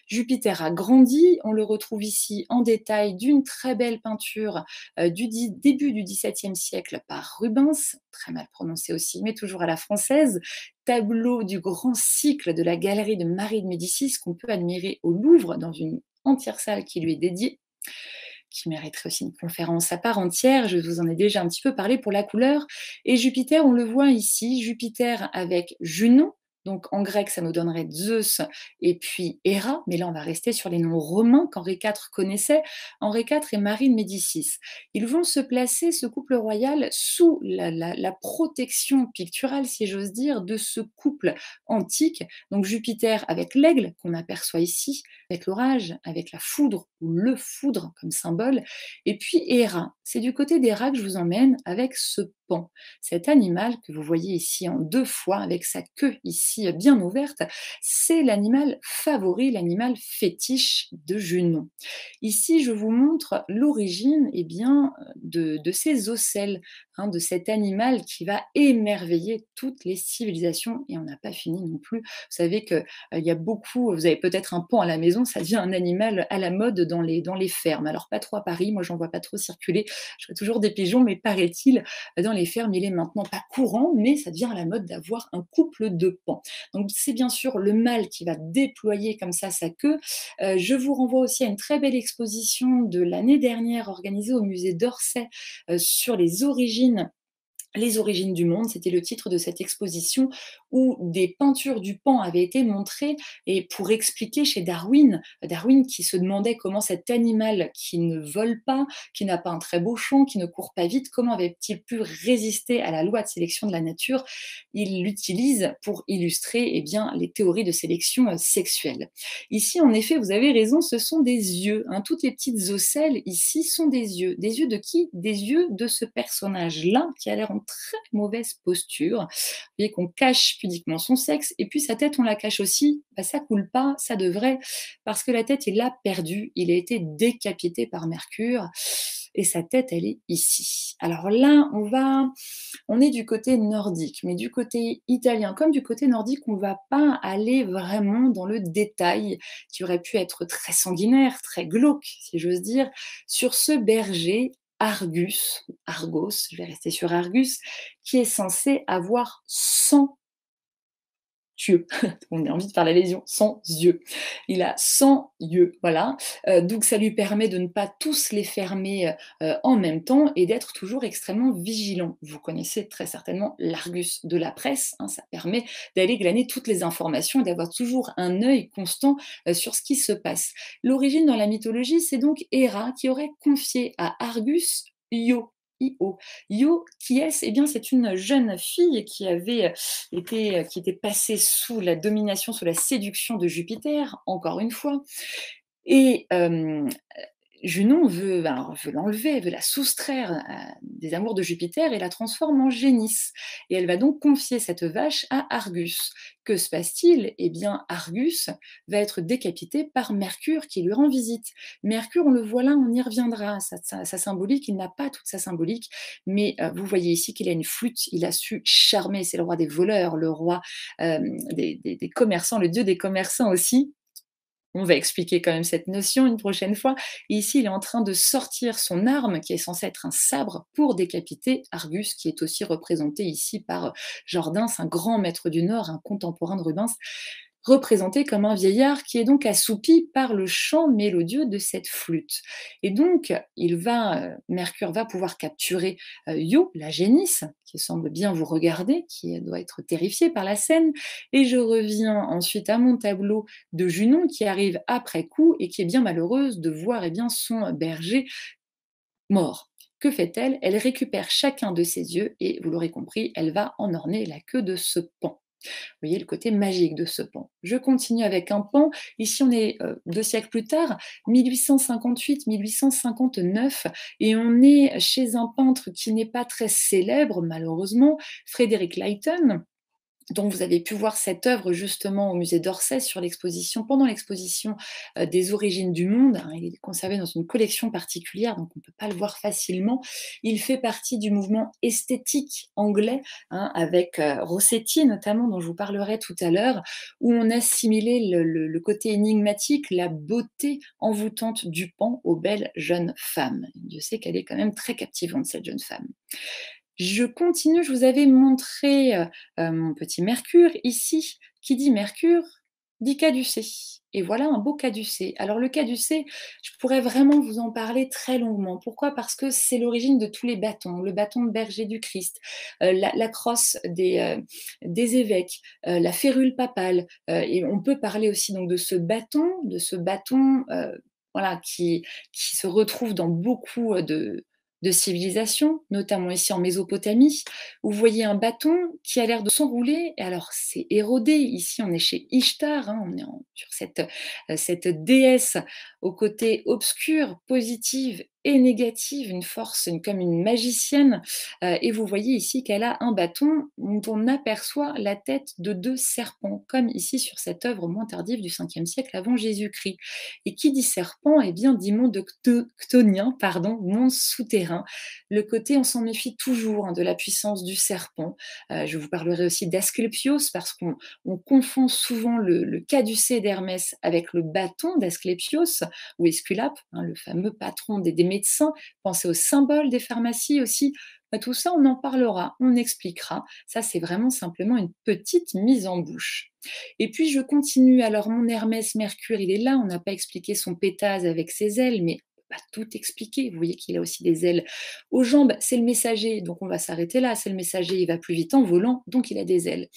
Jupiter a grandi, on le retrouve ici en détail d'une très belle peinture début du XVIIe siècle par Rubens, très mal prononcé aussi, mais toujours à la française, tableau du grand cycle de la galerie de Marie de Médicis qu'on peut admirer au Louvre dans une entière salle qui lui est dédiée, qui mériterait aussi une conférence à part entière. Je vous en ai déjà un petit peu parlé pour la couleur. Et Jupiter, on le voit ici, Jupiter avec Junon. Donc en grec, ça nous donnerait Zeus et puis Héra, mais là on va rester sur les noms romains qu'Henri IV connaissait, Henri IV et Marie de Médicis. Ils vont se placer, ce couple royal, sous la protection picturale, si j'ose dire, de ce couple antique. Donc Jupiter avec l'aigle qu'on aperçoit ici, avec l'orage, avec la foudre ou le foudre comme symbole. Et puis Héra, c'est du côté d'Héra que je vous emmène avec ce pan. Cet animal que vous voyez ici en deux fois avec sa queue ici bien ouverte, c'est l'animal favori, l'animal fétiche de Junon. Ici, je vous montre l'origine eh bien, de ces ocelles, hein, de cet animal qui va émerveiller toutes les civilisations et on n'a pas fini non plus. Vous savez que il y a beaucoup, vous avez peut-être un pan à la maison, ça devient un animal à la mode dans les fermes. Alors pas trop à Paris, moi j'en vois pas trop circuler, je vois toujours des pigeons, mais paraît-il, dans les fermes, il est maintenant pas courant, mais ça devient à la mode d'avoir un couple de pans. Donc c'est bien sûr le mâle qui va déployer comme ça sa queue. Je vous renvoie aussi à une très belle exposition de l'année dernière organisée au musée d'Orsay sur les origines Les origines du monde, c'était le titre de cette exposition où des peintures du Pan avaient été montrées et pour expliquer chez Darwin, Darwin qui se demandait comment cet animal qui ne vole pas, qui n'a pas un très beau chant, qui ne court pas vite, comment avait-il pu résister à la loi de sélection de la nature? Il l'utilise pour illustrer eh bien, les théories de sélection sexuelle. Ici, en effet, vous avez raison, ce sont des yeux, hein. Toutes les petites ocelles ici sont des yeux. Des yeux de qui? Des yeux de ce personnage-là qui a l'air en très mauvaise posture. Vous voyez qu'on cache pudiquement son sexe et puis sa tête, on la cache aussi. Bah, ça coule pas, ça devrait, parce que la tête, il l'a perdue. Il a été décapité par Mercure et sa tête, elle est ici. Alors là, on est du côté nordique, mais du côté italien comme du côté nordique, on ne va pas aller vraiment dans le détail qui aurait pu être très sanguinaire, très glauque, si j'ose dire, sur ce berger Argus, ou Argos, je vais rester sur Argus, qui est censé avoir 100 yeux. On a envie de faire la lésion, 100 yeux. Il a 100 yeux, voilà. Donc ça lui permet de ne pas tous les fermer en même temps et d'être toujours extrêmement vigilant. Vous connaissez très certainement l'Argus de la presse, hein, ça permet d'aller glaner toutes les informations et d'avoir toujours un œil constant sur ce qui se passe. L'origine dans la mythologie, c'est donc Héra qui aurait confié à Argus Io. Io. Io, qui est-ce? Eh bien, c'est une jeune fille qui avait qui était passée sous la domination, sous la séduction de Jupiter, encore une fois. Et Junon veut l'enlever, veut la soustraire des amours de Jupiter et la transforme en génisse. Et elle va donc confier cette vache à Argus. Que se passe-t-il? Eh bien, Argus va être décapité par Mercure qui lui rend visite. Mercure, on le voit là, on y reviendra. Sa symbolique, il n'a pas toute sa symbolique, mais vous voyez ici qu'il a une flûte, il a su charmer, c'est le roi des voleurs, le roi des commerçants, le dieu des commerçants aussi. On va expliquer quand même cette notion une prochaine fois. Et ici, il est en train de sortir son arme, qui est censée être un sabre, pour décapiter Argus, qui est aussi représenté ici par Jordan, un grand maître du Nord, un contemporain de Rubens, représenté comme un vieillard qui est donc assoupi par le chant mélodieux de cette flûte. Et donc, Mercure va pouvoir capturer Io, la génisse, qui semble bien vous regarder, qui doit être terrifiée par la scène. Et je reviens ensuite à mon tableau de Junon, qui arrive après coup et qui est bien malheureuse de voir eh bien, son berger mort. Que fait-elle? Elle récupère chacun de ses yeux et, vous l'aurez compris, elle va en orner la queue de ce pan. Vous voyez le côté magique de ce pan. Je continue avec un pan. Ici, on est 2 siècles plus tard, 1858-1859, et on est chez un peintre qui n'est pas très célèbre, malheureusement, Frederick Leighton, dont vous avez pu voir cette œuvre justement au musée d'Orsay pendant l'exposition des origines du monde, hein. Il est conservé dans une collection particulière, donc on ne peut pas le voir facilement. Il fait partie du mouvement esthétique anglais, hein, avec Rossetti notamment, dont je vous parlerai tout à l'heure, où on assimilait le côté énigmatique, la beauté envoûtante du Pan aux belles jeunes femmes. Dieu sait qu'elle est quand même très captivante, cette jeune femme. Je continue, je vous avais montré, mon petit Mercure ici. Qui dit Mercure, dit caducée et voilà un beau caducée. Alors le caducée, je pourrais vraiment vous en parler très longuement. Pourquoi? Parce que c'est l'origine de tous les bâtons, le bâton de berger du Christ, la crosse des évêques, la férule papale, et on peut parler aussi donc de ce bâton, voilà qui se retrouve dans beaucoup, de civilisations, notamment ici en Mésopotamie, où vous voyez un bâton qui a l'air de s'enrouler. Et alors, c'est érodé. Ici, on est chez Ishtar, hein, on est sur cette déesse au côté obscur, positive et négative, une force, comme une magicienne. Et vous voyez ici qu'elle a un bâton dont on aperçoit la tête de 2 serpents, comme ici sur cette œuvre moins tardive du 5e siècle avant Jésus-Christ. Et qui dit serpent, eh bien dit monde chtonien, pardon, monde souterrain. Le côté, on s'en méfie toujours, hein, de la puissance du serpent. Je vous parlerai aussi d'Asclépios, parce qu'on confond souvent le caducée d'Hermès avec le bâton d'Asclépios, ou Esculape, hein, le fameux patron des médecins. Pensez au symbole des pharmacies aussi. Tout ça, on en parlera, on expliquera. Ça, c'est vraiment simplement une petite mise en bouche. Et puis je continue. Alors mon Hermès Mercure, il est là. On n'a pas expliqué son pétase avec ses ailes, mais pas tout expliquer. Vous voyez qu'il a aussi des ailes aux jambes, c'est le messager, donc on va s'arrêter là, c'est le messager, il va plus vite en volant, donc il a des ailes.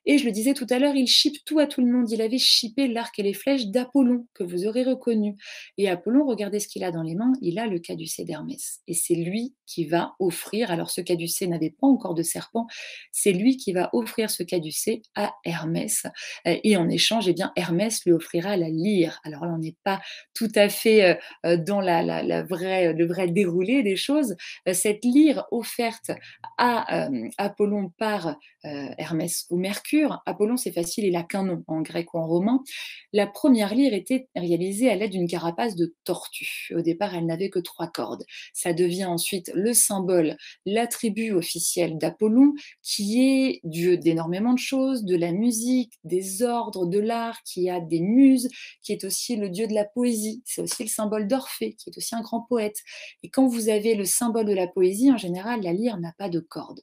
Et je le disais tout à l'heure, il chippe tout à tout le monde. Il avait chippé l'arc et les flèches d'Apollon, que vous aurez reconnu. Et Apollon, regardez ce qu'il a dans les mains, il a le caducée d'Hermès. Et c'est lui qui va offrir, alors ce caducée n'avait pas encore de serpent, c'est lui qui va offrir ce caducée à Hermès. Et en échange, eh bien, Hermès lui offrira la lyre. Alors là, on n'est pas tout à fait dans le vrai déroulé des choses. Cette lyre offerte à Apollon par Hermès ou Mercure. Apollon, c'est facile, il a qu'un nom en grec ou en romain. La première lyre était réalisée à l'aide d'une carapace de tortue. Au départ, elle n'avait que 3 cordes. Ça devient ensuite le symbole, l'attribut officiel d'Apollon, qui est dieu d'énormément de choses, de la musique, des ordres, de l'art, qui a des muses, qui est aussi le dieu de la poésie. C'est aussi le symbole d'Orphée, qui est aussi un grand poète. Et quand vous avez le symbole de la poésie, en général, la lyre n'a pas de cordes.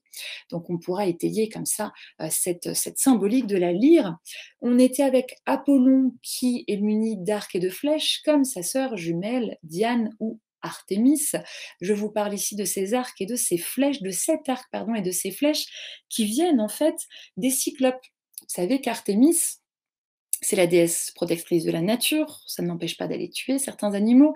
Donc on pourra étayer comme ça cette symbolique de la lyre. On était avec Apollon qui est muni d'arcs et de flèches, comme sa sœur jumelle Diane ou Artémis. Je vous parle ici de ces arcs et de ces flèches, de cet arc pardon et de ces flèches qui viennent en fait des cyclopes. Vous savez qu'Artémis, c'est la déesse protectrice de la nature, ça ne n'empêche pas d'aller tuer certains animaux.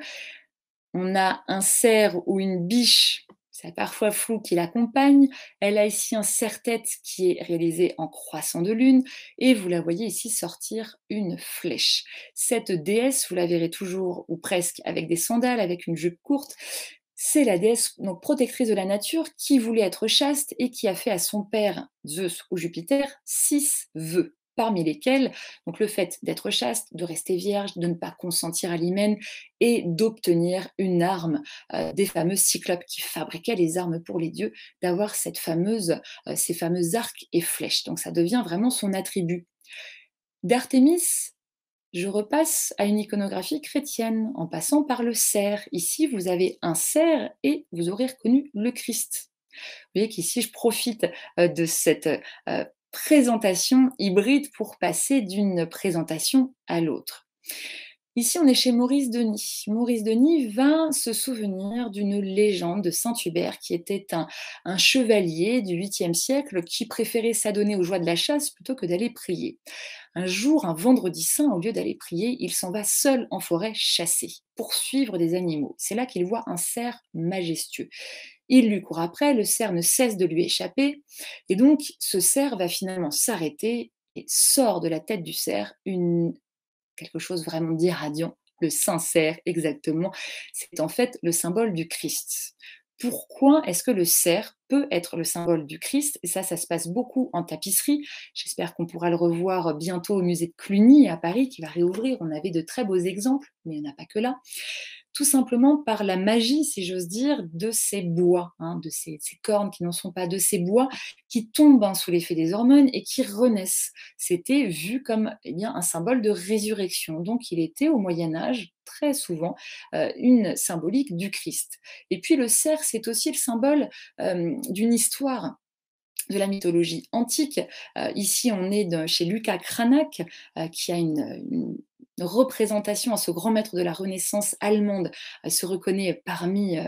On a un cerf ou une biche, c'est parfois flou, qui l'accompagne. Elle a ici un serre-tête qui est réalisé en croissant de lune et vous la voyez ici sortir une flèche. Cette déesse, vous la verrez toujours ou presque avec des sandales, avec une jupe courte. C'est la déesse donc protectrice de la nature qui voulait être chaste et qui a fait à son père Zeus ou Jupiter 6 vœux, parmi lesquels donc le fait d'être chaste, de rester vierge, de ne pas consentir à l'hymen et d'obtenir une arme des fameux cyclopes qui fabriquaient les armes pour les dieux, d'avoir ces fameux arcs et flèches. Donc ça devient vraiment son attribut. D'Artémis, je repasse à une iconographie chrétienne en passant par le cerf. Ici, vous avez un cerf et vous aurez reconnu le Christ. Vous voyez qu'ici, je profite de cette présentation hybride pour passer d'une présentation à l'autre. Ici, on est chez Maurice Denis. Maurice Denis va se souvenir d'une légende de Saint Hubert, qui était un chevalier du 8e siècle qui préférait s'adonner aux joies de la chasse plutôt que d'aller prier. Un jour, un vendredi saint, au lieu d'aller prier, il s'en va seul en forêt chasser, poursuivre des animaux. C'est là qu'il voit un cerf majestueux. Il lui court après, le cerf ne cesse de lui échapper, et donc ce cerf va finalement s'arrêter et sort de la tête du cerf quelque chose vraiment d'irradiant, le sincère exactement. C'est en fait le symbole du Christ. Pourquoi est-ce que le cerf peut être le symbole du Christ? Et ça se passe beaucoup en tapisserie. J'espère qu'on pourra le revoir bientôt au musée de Cluny à Paris, qui va réouvrir. On avait de très beaux exemples, mais il n'y en a pas que là. Tout simplement par la magie, si j'ose dire, de ces bois, hein, de ces cornes qui n'en sont pas, de ces bois qui tombent sous l'effet des hormones et qui renaissent. C'était vu comme eh bien, un symbole de résurrection. Donc il était au Moyen Âge, très souvent, une symbolique du Christ. Et puis le cerf, c'est aussi le symbole d'une histoire de la mythologie antique. Ici, on est chez Lucas Cranach, qui a une représentation à ce grand maître de la Renaissance allemande, se reconnaît parmi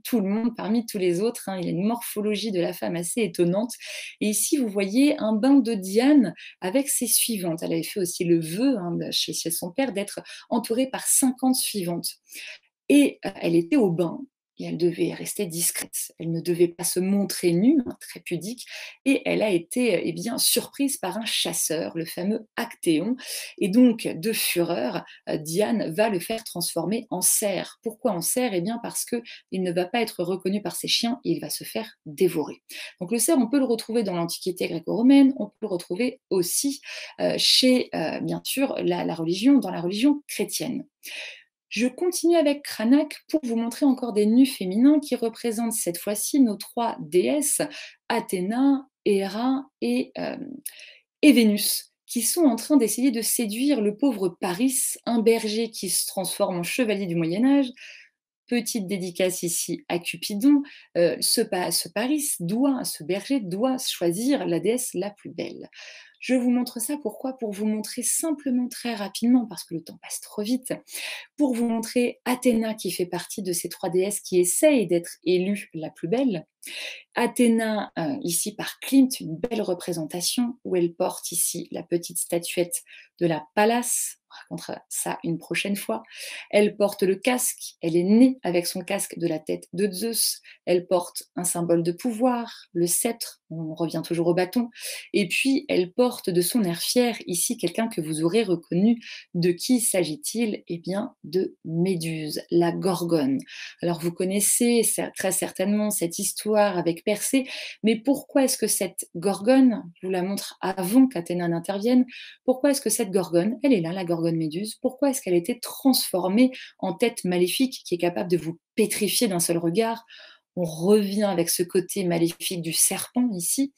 tout le monde, parmi tous les autres, hein. Il a une morphologie de la femme assez étonnante. Et ici, vous voyez un bain de Diane avec ses suivantes. Elle avait fait aussi le vœu hein, chez son père d'être entourée par 50 suivantes. Et elle était au bain et elle devait rester discrète. Elle ne devait pas se montrer nue, hein, très pudique, et elle a été eh bien, surprise par un chasseur, le fameux Actéon. Et donc, de fureur, Diane va le faire transformer en cerf. Pourquoi en cerf? Eh bien, parce qu'il ne va pas être reconnu par ses chiens et il va se faire dévorer. Donc, le cerf, on peut le retrouver dans l'Antiquité gréco-romaine, on peut le retrouver aussi chez, bien sûr, dans la religion chrétienne. Je continue avec Cranach pour vous montrer encore des nus féminins qui représentent cette fois-ci nos 3 déesses, Athéna, Héra et Vénus, qui sont en train d'essayer de séduire le pauvre Paris, un berger qui se transforme en chevalier du Moyen Âge, Petite dédicace ici à Cupidon, ce Paris doit, ce berger doit choisir la déesse la plus belle. Je vous montre ça pourquoi? Pour vous montrer simplement très rapidement, parce que le temps passe trop vite, pour vous montrer Athéna qui fait partie de ces 3 déesses qui essayent d'être élue la plus belle. Athéna, ici par Klimt, une belle représentation où elle porte ici la petite statuette de la Pallas. On racontera ça une prochaine fois. Elle porte le casque, elle est née avec son casque de la tête de Zeus. Elle porte un symbole de pouvoir, le sceptre, on revient toujours au bâton. Et puis, elle porte de son air fier ici quelqu'un que vous aurez reconnu. De qui s'agit-il? Eh bien, de Méduse, la Gorgone. Alors, vous connaissez très certainement cette histoire avec Persée, mais pourquoi est-ce que cette Gorgone, je vous la montre avant qu'Athéna n'intervienne, pourquoi est-ce que cette Gorgone, elle est là, la Gorgone Méduse, pourquoi est-ce qu'elle a été transformée en tête maléfique qui est capable de vous pétrifier d'un seul regard? On revient avec ce côté maléfique du serpent ici.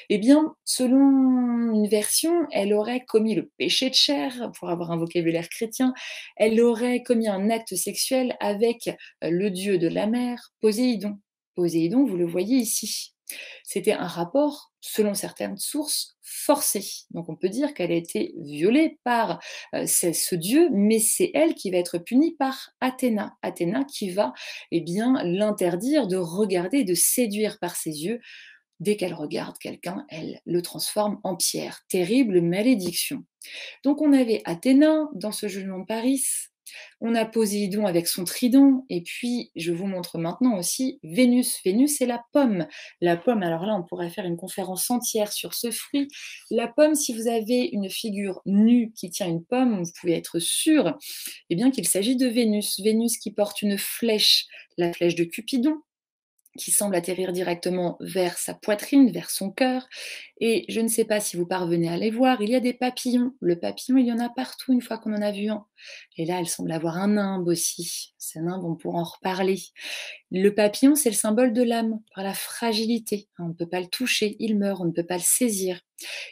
Eh bien, selon une version, elle aurait commis le péché de chair, pour avoir un vocabulaire chrétien, elle aurait commis un acte sexuel avec le dieu de la mer, Poséidon. Poséidon, vous le voyez ici. C'était un rapport, selon certaines sources, forcé. Donc on peut dire qu'elle a été violée par ce dieu, mais c'est elle qui va être punie par Athéna. Athéna qui va bien, l'interdire de regarder, de séduire par ses yeux. Dès qu'elle regarde quelqu'un, elle le transforme en pierre. Terrible malédiction. Donc on avait Athéna dans ce jugement de Paris, on a Poséidon avec son trident, et puis je vous montre maintenant aussi Vénus. Vénus, c'est la pomme. La pomme, alors là, on pourrait faire une conférence entière sur ce fruit. La pomme, si vous avez une figure nue qui tient une pomme, vous pouvez être sûr bien, qu'il s'agit de Vénus. Vénus qui porte une flèche, la flèche de Cupidon, qui semble atterrir directement vers sa poitrine, vers son cœur. Et je ne sais pas si vous parvenez à les voir, il y a des papillons. Le papillon, il y en a partout une fois qu'on en a vu un. Et là, elle semble avoir un nimbe aussi. Ce nimbe, on pourra en reparler. Le papillon, c'est le symbole de l'âme, par la fragilité. On ne peut pas le toucher, il meurt, on ne peut pas le saisir.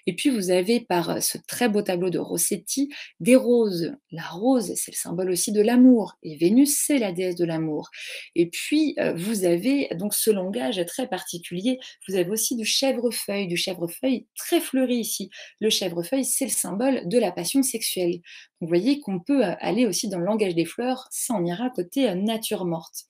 Et puis vous avez par ce très beau tableau de Rossetti des roses. La rose, c'est le symbole aussi de l'amour. Et Vénus, c'est la déesse de l'amour. Et puis vous avez donc ce langage très particulier. Vous avez aussi du chèvrefeuille très fleuri ici. Le chèvrefeuille, c'est le symbole de la passion sexuelle. Donc, vous voyez qu'on peut aller aussi dans le langage des fleurs, ça on ira côté nature morte.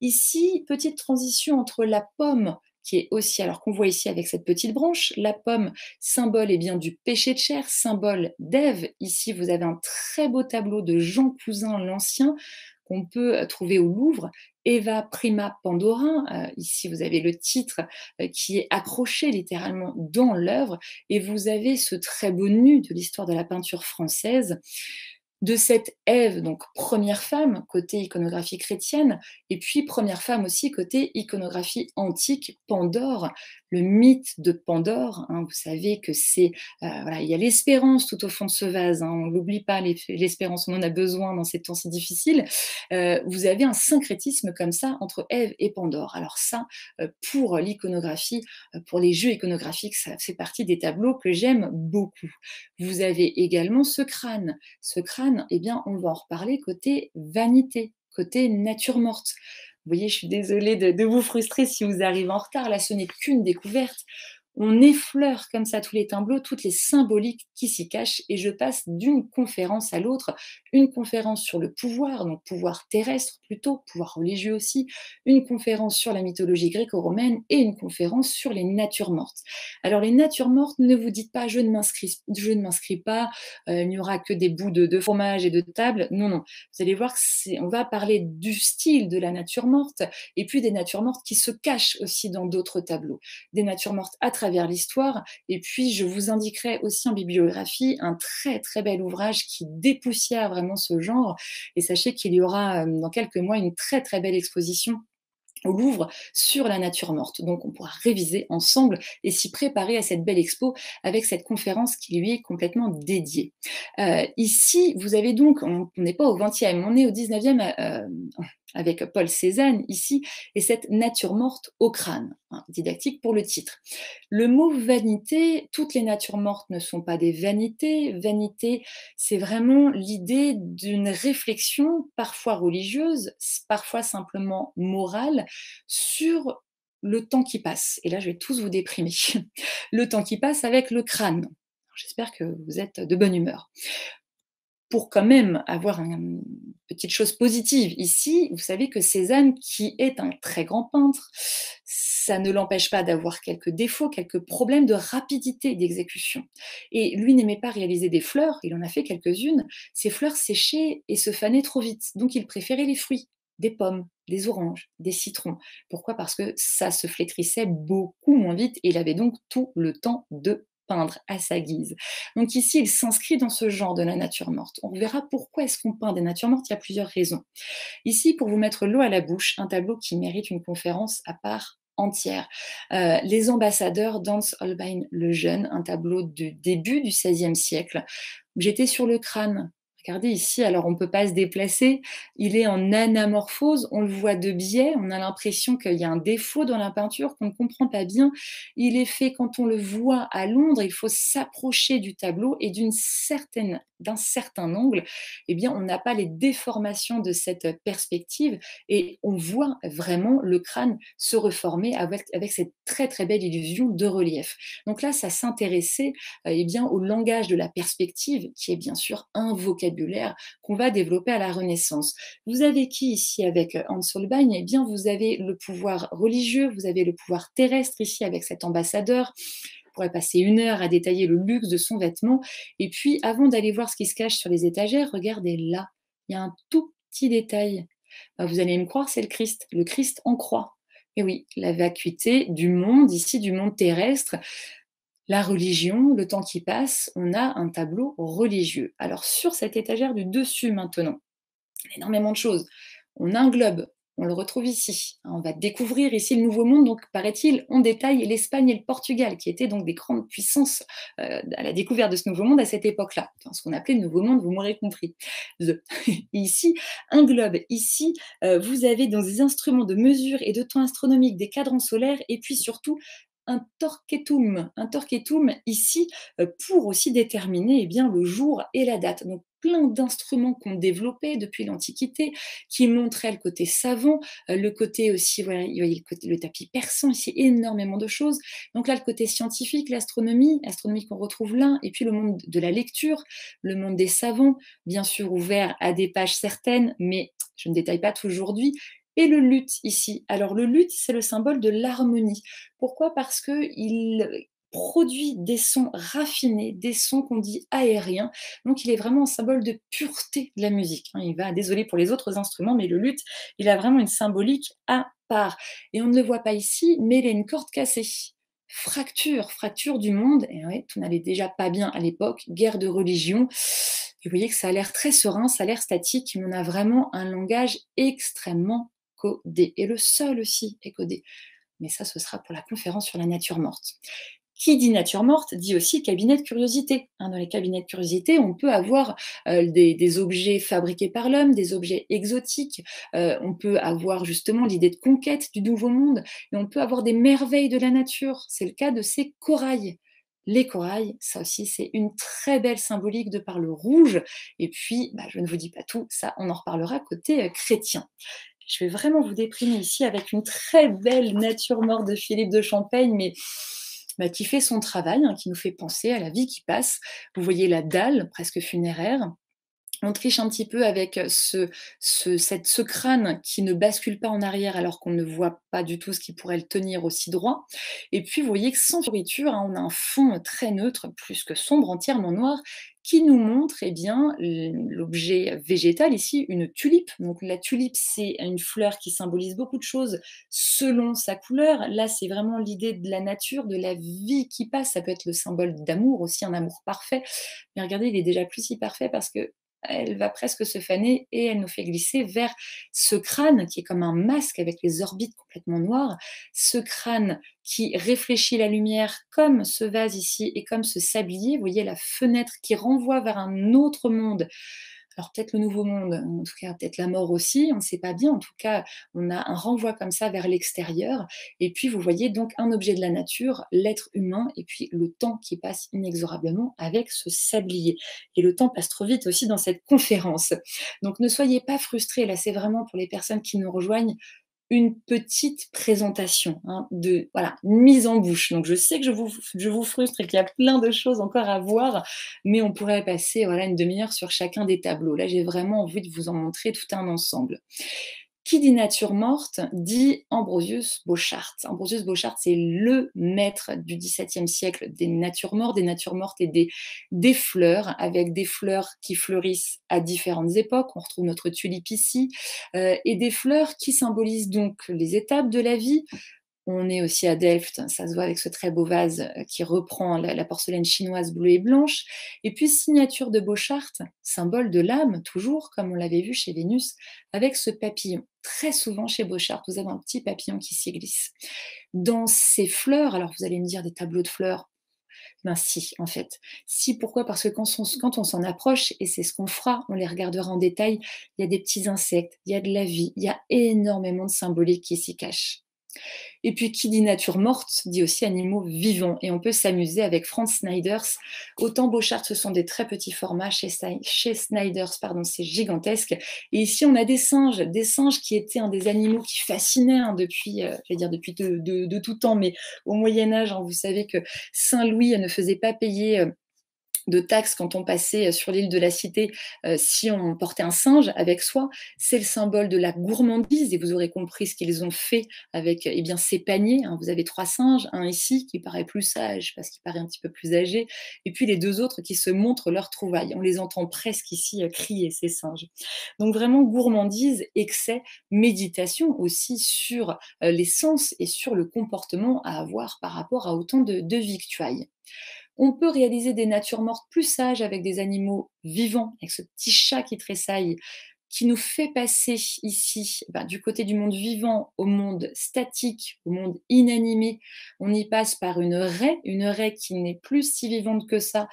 Ici, petite transition entre la pomme qui est aussi, alors qu'on voit ici avec cette petite branche, la pomme, symbole bien du péché de chair, symbole d'Ève. Ici, vous avez un très beau tableau de Jean Cousin l'Ancien qu'on peut trouver au Louvre. Eva Prima Pandora, ici vous avez le titre qui est accroché littéralement dans l'œuvre, et vous avez ce très beau nu de l'histoire de la peinture française de cette Ève, donc première femme côté iconographie chrétienne, et puis première femme aussi côté iconographie antique, Pandore, le mythe de Pandore. Vous savez que c'est voilà, il y a l'espérance tout au fond de ce vase. On l'oublie pas, l'espérance, on en a besoin dans ces temps si difficiles. Vous avez un syncrétisme comme ça entre Ève et Pandore. Alors ça, pour l'iconographie, pour les jeux iconographiques, ça fait partie des tableaux que j'aime beaucoup. Vous avez également ce crâne. Ce crâne, bien, on va en reparler côté vanité, côté nature morte. Vous voyez, je suis désolée de vous frustrer si vous arrivez en retard. Là, ce n'est qu'une découverte. On effleure comme ça tous les tableaux, toutes les symboliques qui s'y cachent, et je passe d'une conférence à l'autre. Une conférence sur le pouvoir, donc pouvoir terrestre plutôt, pouvoir religieux aussi, une conférence sur la mythologie gréco-romaine et une conférence sur les natures mortes. Alors les natures mortes, ne vous dites pas je ne m'inscris pas, il n'y aura que des bouts de fromage et de table. Non, non. Vous allez voir on va parler du style de la nature morte, et puis des natures mortes qui se cachent aussi dans d'autres tableaux. Des natures mortes à travers l'histoire, et puis je vous indiquerai aussi en bibliographie un très très bel ouvrage qui dépoussière vraiment ce genre, et sachez qu'il y aura dans quelques mois une très très belle exposition au Louvre sur la nature morte. Donc on pourra réviser ensemble et s'y préparer à cette belle expo avec cette conférence qui lui est complètement dédiée. Ici, vous avez donc, on n'est pas au 20e, on est au 19e, avec Paul Cézanne ici, et cette nature morte au crâne, hein, didactique pour le titre. Le mot vanité, toutes les natures mortes ne sont pas des vanités. Vanité, c'est vraiment l'idée d'une réflexion, parfois religieuse, parfois simplement morale, sur le temps qui passe. Et là, je vais tous vous déprimer. Le temps qui passe avec le crâne. J'espère que vous êtes de bonne humeur. Pour quand même avoir une petite chose positive ici, vous savez que Cézanne, qui est un très grand peintre, ça ne l'empêche pas d'avoir quelques défauts, quelques problèmes de rapidité d'exécution. Et lui n'aimait pas réaliser des fleurs, il en a fait quelques-unes, ces fleurs séchaient et se fanaient trop vite, donc il préférait les fruits, des pommes, des oranges, des citrons. Pourquoi? Parce que ça se flétrissait beaucoup moins vite et il avait donc tout le temps de peindre à sa guise. Donc ici, il s'inscrit dans ce genre de la nature morte. On verra pourquoi est-ce qu'on peint des natures mortes, il y a plusieurs raisons. Ici, pour vous mettre l'eau à la bouche, un tableau qui mérite une conférence à part entière. Les ambassadeurs d'Hans Holbein le Jeune, un tableau du début du XVIe siècle. J'étais sur le crâne. Regardez ici, alors on ne peut pas se déplacer, il est en anamorphose, on le voit de biais, on a l'impression qu'il y a un défaut dans la peinture qu'on ne comprend pas bien. Il est fait quand on le voit à Londres, il faut s'approcher du tableau et d'un certain angle, eh bien, on n'a pas les déformations de cette perspective et on voit vraiment le crâne se reformer avec cette très très belle illusion de relief. Donc là, ça s'intéressait eh bien, au langage de la perspective, qui est bien sûr un vocabulaire qu'on va développer à la Renaissance. Vous avez qui ici avec Hans Holbein? Eh bien, vous avez le pouvoir religieux, vous avez le pouvoir terrestre ici avec cet ambassadeur. On pourrait passer une heure à détailler le luxe de son vêtement. Et puis, avant d'aller voir ce qui se cache sur les étagères, regardez là, il y a un tout petit détail. Vous allez me croire, c'est le Christ en croix. Et oui, la vacuité du monde, ici du monde terrestre, la religion, le temps qui passe, on a un tableau religieux. Alors sur cette étagère du dessus maintenant, énormément de choses. On a un globe, on le retrouve ici. On va découvrir ici le Nouveau Monde, donc paraît-il, on détaille l'Espagne et le Portugal, qui étaient donc des grandes puissances à la découverte de ce Nouveau Monde à cette époque-là. Enfin, ce qu'on appelait le Nouveau Monde, vous m'aurez compris. Et ici, un globe. Ici, vous avez dans des instruments de mesure et de temps astronomique, des cadrans solaires, et puis surtout un torquetum ici pour aussi déterminer eh bien, le jour et la date. Donc plein d'instruments qu'on développait depuis l'Antiquité, qui montraient le côté savant, le côté aussi, voilà, il y a le tapis persan, ici énormément de choses. Donc là, le côté scientifique, l'astronomie qu'on retrouve là, et puis le monde de la lecture, le monde des savants, bien sûr ouvert à des pages certaines, mais je ne détaille pas tout aujourd'hui. Et le luth ici. Alors le luth, c'est le symbole de l'harmonie. Pourquoi? Parce qu'il produit des sons raffinés, des sons qu'on dit aériens. Donc il est vraiment un symbole de pureté de la musique, hein. Il va, désolé pour les autres instruments, mais le luth, il a vraiment une symbolique à part. Et on ne le voit pas ici, mais il a une corde cassée. Fracture du monde. Et ouais, tout n'allait déjà pas bien à l'époque, guerre de religion. Et vous voyez que ça a l'air très serein, ça a l'air statique, mais on a vraiment un langage extrêmement codé. Et le sol aussi est codé. Mais ça, ce sera pour la conférence sur la nature morte. Qui dit nature morte dit aussi cabinet de curiosité, hein. Dans les cabinets de curiosité, on peut avoir des objets fabriqués par l'homme, des objets exotiques, on peut avoir justement l'idée de conquête du nouveau monde, et on peut avoir des merveilles de la nature. C'est le cas de ces corails. Les corails, ça aussi, c'est une très belle symbolique de par le rouge. Et puis, je ne vous dis pas tout, ça, on en reparlera côté chrétien. Je vais vraiment vous déprimer ici avec une très belle nature morte de Philippe de Champaigne, mais qui fait son travail, hein, qui nous fait penser à la vie qui passe. Vous voyez la dalle, presque funéraire. On triche un petit peu avec ce crâne qui ne bascule pas en arrière alors qu'on ne voit pas du tout ce qui pourrait le tenir aussi droit. Et puis, vous voyez que sans fioriture, hein, on a un fond très neutre, plus que sombre, entièrement noir, qui nous montre eh bien, l'objet végétal, ici, une tulipe. Donc la tulipe, c'est une fleur qui symbolise beaucoup de choses selon sa couleur. Là, c'est vraiment l'idée de la nature, de la vie qui passe. Ça peut être le symbole d'amour aussi, un amour parfait. Mais regardez, il est déjà plus si parfait parce que elle va presque se faner et elle nous fait glisser vers ce crâne qui est comme un masque avec les orbites complètement noires, ce crâne qui réfléchit la lumière comme ce vase ici et comme ce sablier. Vous voyez la fenêtre qui renvoie vers un autre monde. Alors peut-être le nouveau monde, en tout cas peut-être la mort aussi, on ne sait pas bien. En tout cas, on a un renvoi comme ça vers l'extérieur. Et puis vous voyez donc un objet de la nature, l'être humain, et puis le temps qui passe inexorablement avec ce sablier. Et le temps passe trop vite aussi dans cette conférence. Donc ne soyez pas frustrés, là c'est vraiment pour les personnes qui nous rejoignent une petite présentation, hein, de voilà, mise en bouche. Donc je sais que je vous frustre et qu'il y a plein de choses encore à voir, mais on pourrait passer, voilà, une demi-heure sur chacun des tableaux. Là, j'ai vraiment envie de vous en montrer tout un ensemble. Qui dit nature morte dit Ambrosius Bosschaert. Ambrosius Bosschaert, c'est le maître du XVIIe siècle des natures mortes et des fleurs, avec des fleurs qui fleurissent à différentes époques. On retrouve notre tulipe ici, et des fleurs qui symbolisent donc les étapes de la vie. On est aussi à Delft, ça se voit avec ce très beau vase qui reprend la porcelaine chinoise bleue et blanche. Et puis signature de Bosschaert, symbole de l'âme, toujours comme on l'avait vu chez Vénus, avec ce papillon. Très souvent chez Bosschaert, vous avez un petit papillon qui s'y glisse. Dans ces fleurs, alors vous allez me dire des tableaux de fleurs, ben si, en fait. Si, pourquoi? Parce que quand on s'en approche, et c'est ce qu'on fera, on les regardera en détail, il y a des petits insectes, il y a de la vie, il y a énormément de symbolique qui s'y cache. Et puis, qui dit nature morte, dit aussi animaux vivants. Et on peut s'amuser avec Franz Snyders. Autant Bosschaert, ce sont des très petits formats. Chez Snyders, pardon, c'est gigantesque. Et ici, on a des singes qui étaient un des animaux qui fascinaient, hein, depuis, je vais dire depuis de tout temps, mais au Moyen-Âge, hein, vous savez que Saint-Louis ne faisait pas payer de taxes quand on passait sur l'île de la Cité, si on portait un singe avec soi. C'est le symbole de la gourmandise, et vous aurez compris ce qu'ils ont fait avec, eh bien, ces paniers, hein. Vous avez 3 singes, un ici qui paraît plus sage parce qu'il paraît un petit peu plus âgé, et puis les 2 autres qui se montrent leurs trouvailles. On les entend presque ici, crier, ces singes. Donc vraiment gourmandise, excès, méditation aussi sur, les sens et sur le comportement à avoir par rapport à autant de victuailles. On peut réaliser des natures mortes plus sages avec des animaux vivants, avec ce petit chat qui tressaille, qui nous fait passer ici, ben, du côté du monde vivant au monde statique, au monde inanimé. On y passe par une raie qui n'est plus si vivante que ça.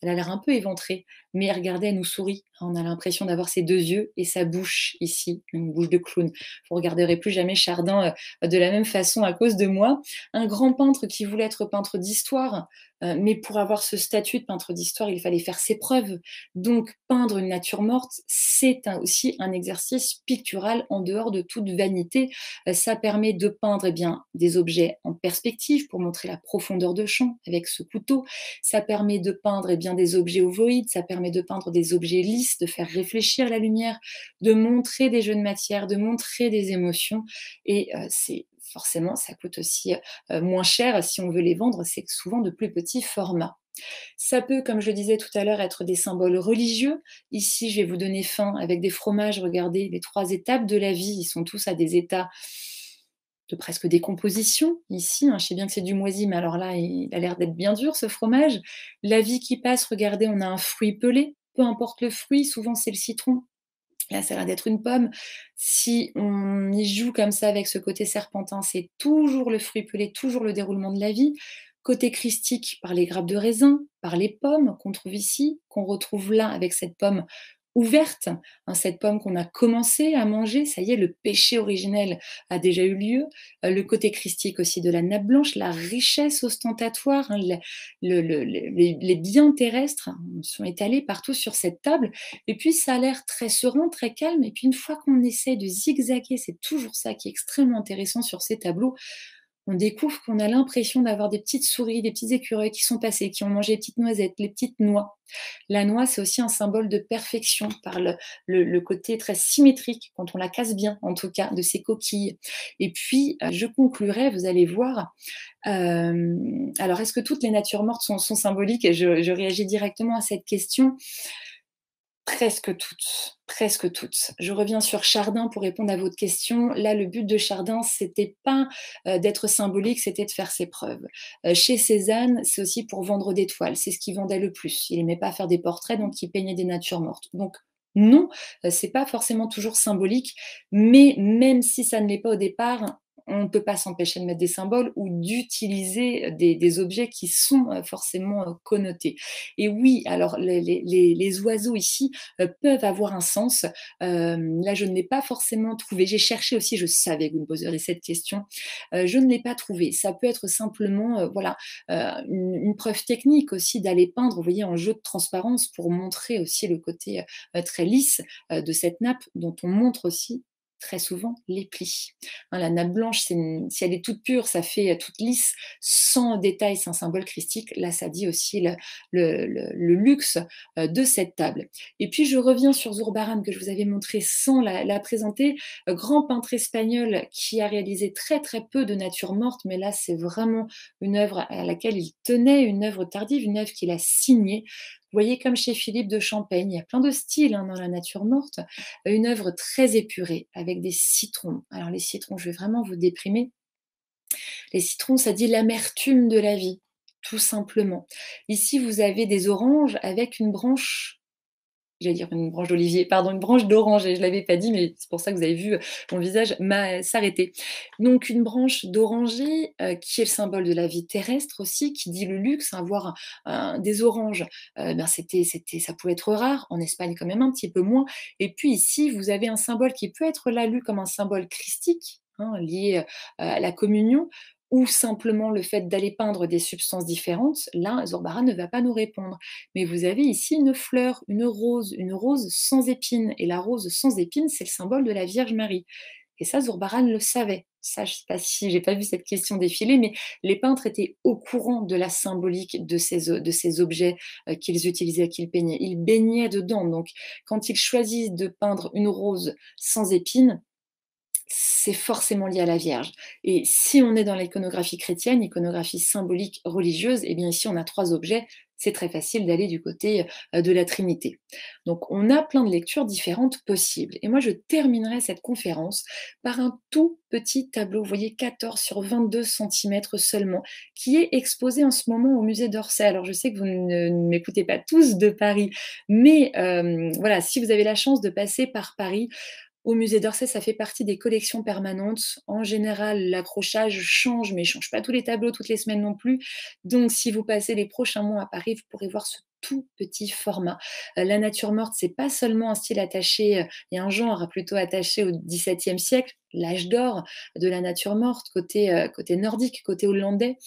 Elle a l'air un peu éventrée, mais regardez, elle nous sourit. On a l'impression d'avoir ses 2 yeux et sa bouche ici, une bouche de clown. Vous ne regarderez plus jamais Chardin de la même façon à cause de moi. Un grand peintre qui voulait être peintre d'histoire, mais pour avoir ce statut de peintre d'histoire, il fallait faire ses preuves. Donc, peindre une nature morte, c'est aussi un exercice pictural en dehors de toute vanité. Ça permet de peindre, eh bien, des objets en perspective pour montrer la profondeur de champ avec ce couteau. Ça permet de peindre, eh bien, des objets ovoïdes, ça permet de peindre des objets lisses, de faire réfléchir la lumière, de montrer des jeux de matière, de montrer des émotions. Et c'est forcément, ça coûte aussi moins cher si on veut les vendre, c'est souvent de plus petits formats. Ça peut, comme je le disais tout à l'heure, être des symboles religieux. Ici, je vais vous donner faim avec des fromages. Regardez, les 3 étapes de la vie, ils sont tous à des états de presque décomposition. Ici, hein, je sais bien que c'est du moisi, mais alors là, il a l'air d'être bien dur, ce fromage. La vie qui passe, regardez, on a un fruit pelé. Peu importe le fruit, souvent c'est le citron. Là, ça a l'air d'être une pomme. Si on y joue comme ça avec ce côté serpentin, c'est toujours le fruit pelé, toujours le déroulement de la vie. Côté christique, par les grappes de raisin, par les pommes qu'on trouve ici, qu'on retrouve là avec cette pomme ouverte, hein, cette pomme qu'on a commencé à manger, ça y est, le péché originel a déjà eu lieu. Le côté christique aussi de la nappe blanche, la richesse ostentatoire, hein, les biens terrestres, hein, sont étalés partout sur cette table. Et puis ça a l'air très serein, très calme. Et puis une fois qu'on essaie de zigzaguer, c'est toujours ça qui est extrêmement intéressant sur ces tableaux, on découvre qu'on a l'impression d'avoir des petites souris, des petits écureuils qui sont passés, qui ont mangé les petites noisettes, les petites noix. La noix, c'est aussi un symbole de perfection par le côté très symétrique, quand on la casse bien, en tout cas, de ses coquilles. Et puis, je conclurai, vous allez voir. Alors, est-ce que toutes les natures mortes sont symboliques? Et je réagis directement à cette question. Presque toutes, presque toutes. Je reviens sur Chardin pour répondre à votre question. Là, le but de Chardin, c'était pas, d'être symbolique, c'était de faire ses preuves. Chez Cézanne, c'est aussi pour vendre des toiles, c'est ce qui vendait le plus. Il aimait pas faire des portraits, donc il peignait des natures mortes. Donc non, c'est pas forcément toujours symbolique, mais même si ça ne l'est pas au départ, on ne peut pas s'empêcher de mettre des symboles ou d'utiliser des objets qui sont forcément connotés. Et oui, alors les oiseaux ici peuvent avoir un sens. Là, je ne l'ai pas forcément trouvé. J'ai cherché aussi, je savais que vous me poseriez cette question. Je ne l'ai pas trouvé. Ça peut être simplement, voilà, une preuve technique aussi d'aller peindre, vous voyez, en jeu de transparence pour montrer aussi le côté très lisse de cette nappe dont on montre aussi très souvent les plis. Hein, la nappe blanche, si elle est toute pure, ça fait toute lisse, sans détail, c'est un symbole christique. Là, ça dit aussi le luxe de cette table. Et puis, je reviens sur Zurbarán, que je vous avais montré sans la présenter, grand peintre espagnol qui a réalisé très très peu de nature morte, mais là, c'est vraiment une œuvre à laquelle il tenait, une œuvre tardive, une œuvre qu'il a signée. Vous voyez, comme chez Philippe de Champaigne, il y a plein de styles hein, dans la nature morte. Une œuvre très épurée, avec des citrons. Alors les citrons, je vais vraiment vous déprimer. Les citrons, ça dit l'amertume de la vie, tout simplement. Ici, vous avez des oranges avec une branche. J'allais dire une branche d'olivier, pardon, une branche d'oranger, je ne l'avais pas dit, mais c'est pour ça que vous avez vu mon visage s'arrêter. Donc une branche d'oranger qui est le symbole de la vie terrestre aussi, qui dit le luxe, hein, avoir des oranges, ben ça pouvait être rare, en Espagne quand même un petit peu moins. Et puis ici, vous avez un symbole qui peut être là lu comme un symbole christique, hein, lié à la communion, ou simplement le fait d'aller peindre des substances différentes. Là, Zurbarán ne va pas nous répondre. Mais vous avez ici une rose sans épines. Et la rose sans épines, c'est le symbole de la Vierge Marie. Et ça, Zurbarán le savait. Ça, je ne sais pas si j'ai pas vu cette question défiler, mais les peintres étaient au courant de la symbolique de ces objets qu'ils utilisaient, qu'ils peignaient. Ils baignaient dedans. Donc, quand ils choisissent de peindre une rose sans épines, c'est forcément lié à la Vierge. Et si on est dans l'iconographie chrétienne, iconographie symbolique religieuse, eh bien ici on a 3 objets, c'est très facile d'aller du côté de la Trinité. Donc on a plein de lectures différentes possibles. Et moi je terminerai cette conférence par un tout petit tableau, vous voyez 14 sur 22 centimètres seulement, qui est exposé en ce moment au musée d'Orsay. Alors je sais que vous ne m'écoutez pas tous de Paris, mais voilà, si vous avez la chance de passer par Paris, au musée d'Orsay, ça fait partie des collections permanentes. En général, l'accrochage change, mais il ne change pas tous les tableaux toutes les semaines non plus. Donc, si vous passez les prochains mois à Paris, vous pourrez voir ce tout petit format. La nature morte, c'est pas seulement un style attaché, il y a un genre plutôt attaché au XVIIe siècle, l'âge d'or de la nature morte, côté nordique, côté hollandais.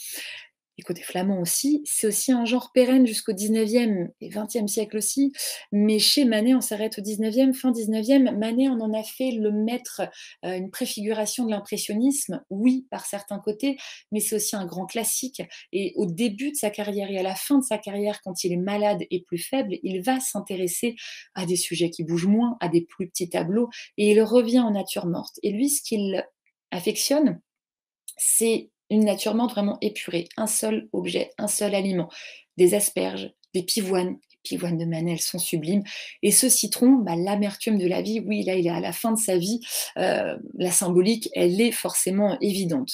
Et côté flamand aussi, c'est aussi un genre pérenne jusqu'au 19e et 20e siècle aussi. Mais chez Manet, on s'arrête au 19e, fin 19e. Manet, on en a fait le maître, une préfiguration de l'impressionnisme, oui, par certains côtés, mais c'est aussi un grand classique. Et au début de sa carrière et à la fin de sa carrière, quand il est malade et plus faible, il va s'intéresser à des sujets qui bougent moins, à des plus petits tableaux, et il revient en nature morte. Et lui, ce qu'il affectionne, c'est une nature morte vraiment épurée, un seul objet, un seul aliment, des asperges, des pivoines. Les pivoines de Manet, elles sont sublimes. Et ce citron, bah, l'amertume de la vie, oui, là, il est à la fin de sa vie. La symbolique, elle est forcément évidente.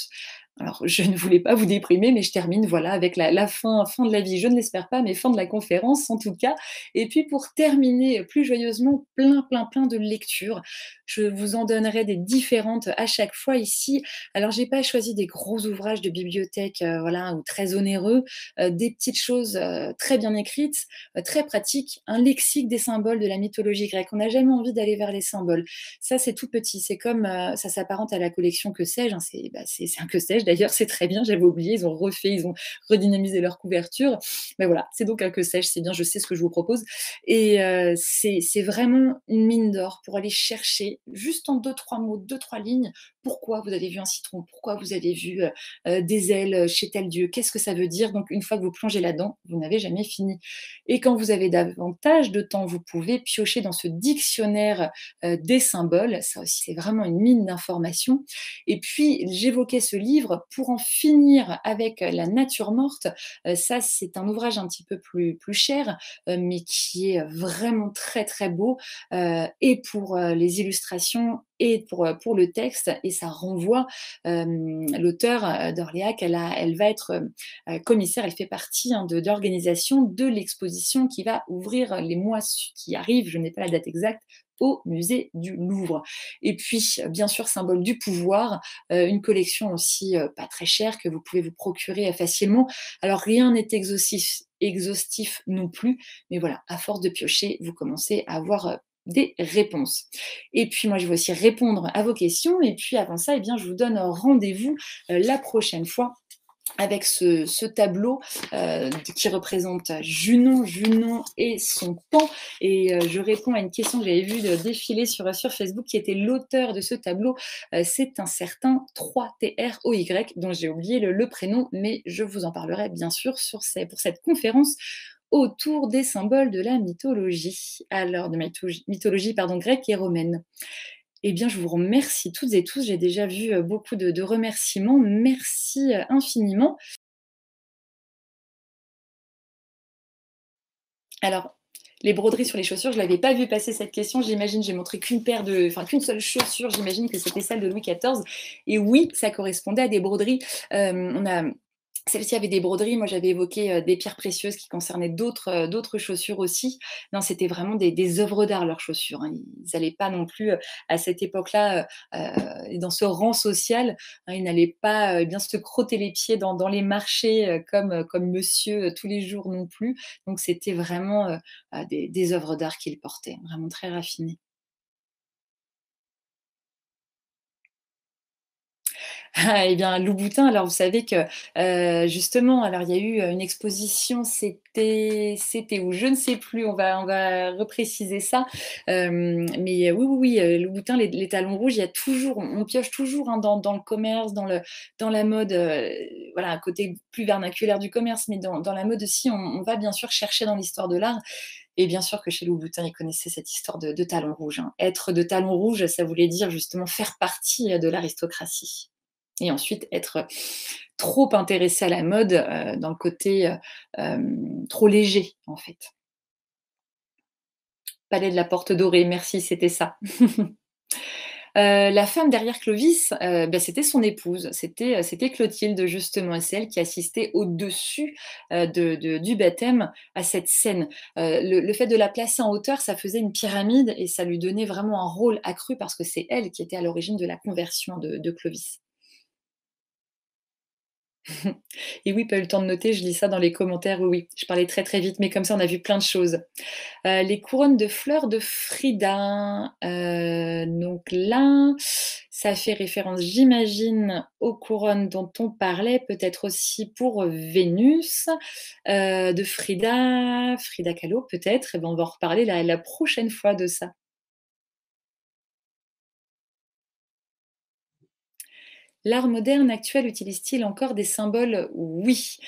Alors, je ne voulais pas vous déprimer, mais je termine voilà, avec la fin de la vie. Je ne l'espère pas, mais fin de la conférence en tout cas. Et puis pour terminer plus joyeusement, plein de lectures. Je vous en donnerai des différentes à chaque fois ici. Alors, j'ai pas choisi des gros ouvrages de bibliothèque, voilà, ou très onéreux, des petites choses très bien écrites, très pratiques. Un lexique des symboles de la mythologie grecque. On n'a jamais envie d'aller vers les symboles. Ça, c'est tout petit. C'est comme ça s'apparente à la collection Que sais-je. Hein, c'est un Que sais-je. D'ailleurs, c'est très bien. J'avais oublié. Ils ont redynamisé leur couverture. Mais voilà, c'est donc un Que sais-je. C'est bien. Je sais ce que je vous propose. Et c'est vraiment une mine d'or pour aller chercher juste en 2-3 mots, 2-3 lignes. Pourquoi vous avez vu un citron? Pourquoi vous avez vu des ailes chez tel dieu? Qu'est-ce que ça veut dire? Donc, une fois que vous plongez là-dedans, vous n'avez jamais fini. Et quand vous avez davantage de temps, vous pouvez piocher dans ce dictionnaire des symboles. Ça aussi, c'est vraiment une mine d'informations. Et puis, j'évoquais ce livre pour en finir avec la nature morte. Ça, c'est un ouvrage un petit peu plus cher, mais qui est vraiment très, très beau. Et pour les illustrations, et pour le texte, et ça renvoie, l'auteure, d'Orléac, elle va être, commissaire, elle fait partie, hein, de l'organisation de l'exposition qui va ouvrir les mois qui arrivent, je n'ai pas la date exacte, au musée du Louvre. Et puis, bien sûr, symbole du pouvoir, une collection aussi, pas très chère, que vous pouvez vous procurer, facilement. Alors rien n'est exhaustif non plus, mais voilà, à force de piocher, vous commencez à avoir, des réponses. Et puis moi, je vais aussi répondre à vos questions, et puis avant ça, eh bien, je vous donne rendez-vous, la prochaine fois avec ce tableau, qui représente Junon et son pan, et je réponds à une question que j'avais vue de défiler sur Facebook, qui était l'auteur de ce tableau. C'est un certain 3TROY, dont j'ai oublié le prénom, mais je vous en parlerai bien sûr pour cette conférence autour des symboles de la mythologie, alors de mythologie, pardon, grecque et romaine. Eh bien, je vous remercie toutes et tous. J'ai déjà vu, beaucoup de remerciements. Merci, infiniment. Alors, les broderies sur les chaussures, je l'avais pas vu passer cette question, j'imagine. J'ai montré qu'une seule chaussure, j'imagine que c'était celle de Louis XIV, et oui, ça correspondait à des broderies. On a Celle-ci avait des broderies, moi j'avais évoqué, des pierres précieuses qui concernaient d'autres chaussures aussi. Non, c'était vraiment des œuvres d'art, leurs chaussures, hein. Ils n'allaient pas non plus, à cette époque-là, et dans ce rang social, hein, ils n'allaient pas, eh bien se crotter les pieds dans les marchés, comme monsieur, tous les jours non plus. Donc c'était vraiment, des œuvres d'art qu'ils portaient, vraiment très raffinées. Ah et bien, Louboutin, alors vous savez que, justement, alors il y a eu, une exposition, c'était où? Je ne sais plus, on va repréciser ça. Mais oui, oui, oui, Louboutin, les talons rouges, il y a toujours on pioche toujours, hein, dans le commerce, dans la mode, voilà, un côté plus vernaculaire du commerce, mais dans la mode aussi, on va bien sûr chercher dans l'histoire de l'art, et bien sûr que chez Louboutin, ils connaissaient cette histoire de talons rouges, hein. Être de talons rouges, ça voulait dire justement faire partie, de l'aristocratie. Et ensuite être trop intéressé à la mode, dans le côté, trop léger, en fait. Palais de la Porte Dorée, merci, c'était ça. La femme derrière Clovis, bah, c'était son épouse, c'était Clotilde justement, et c'est elle qui assistait au-dessus, du baptême à cette scène. Le fait de la placer en hauteur, ça faisait une pyramide, et ça lui donnait vraiment un rôle accru, parce que c'est elle qui était à l'origine de la conversion de Clovis. Et oui, pas eu le temps de noter, je lis ça dans les commentaires, oui, oui. Je parlais très, très vite, mais comme ça, on a vu plein de choses. Les couronnes de fleurs de Frida, donc là, ça fait référence, j'imagine, aux couronnes dont on parlait, peut-être aussi pour, Vénus, de Frida Kahlo, peut-être, et ben, on va en reparler la prochaine fois de ça. L'art moderne actuel utilise-t-il encore des symboles? Oui.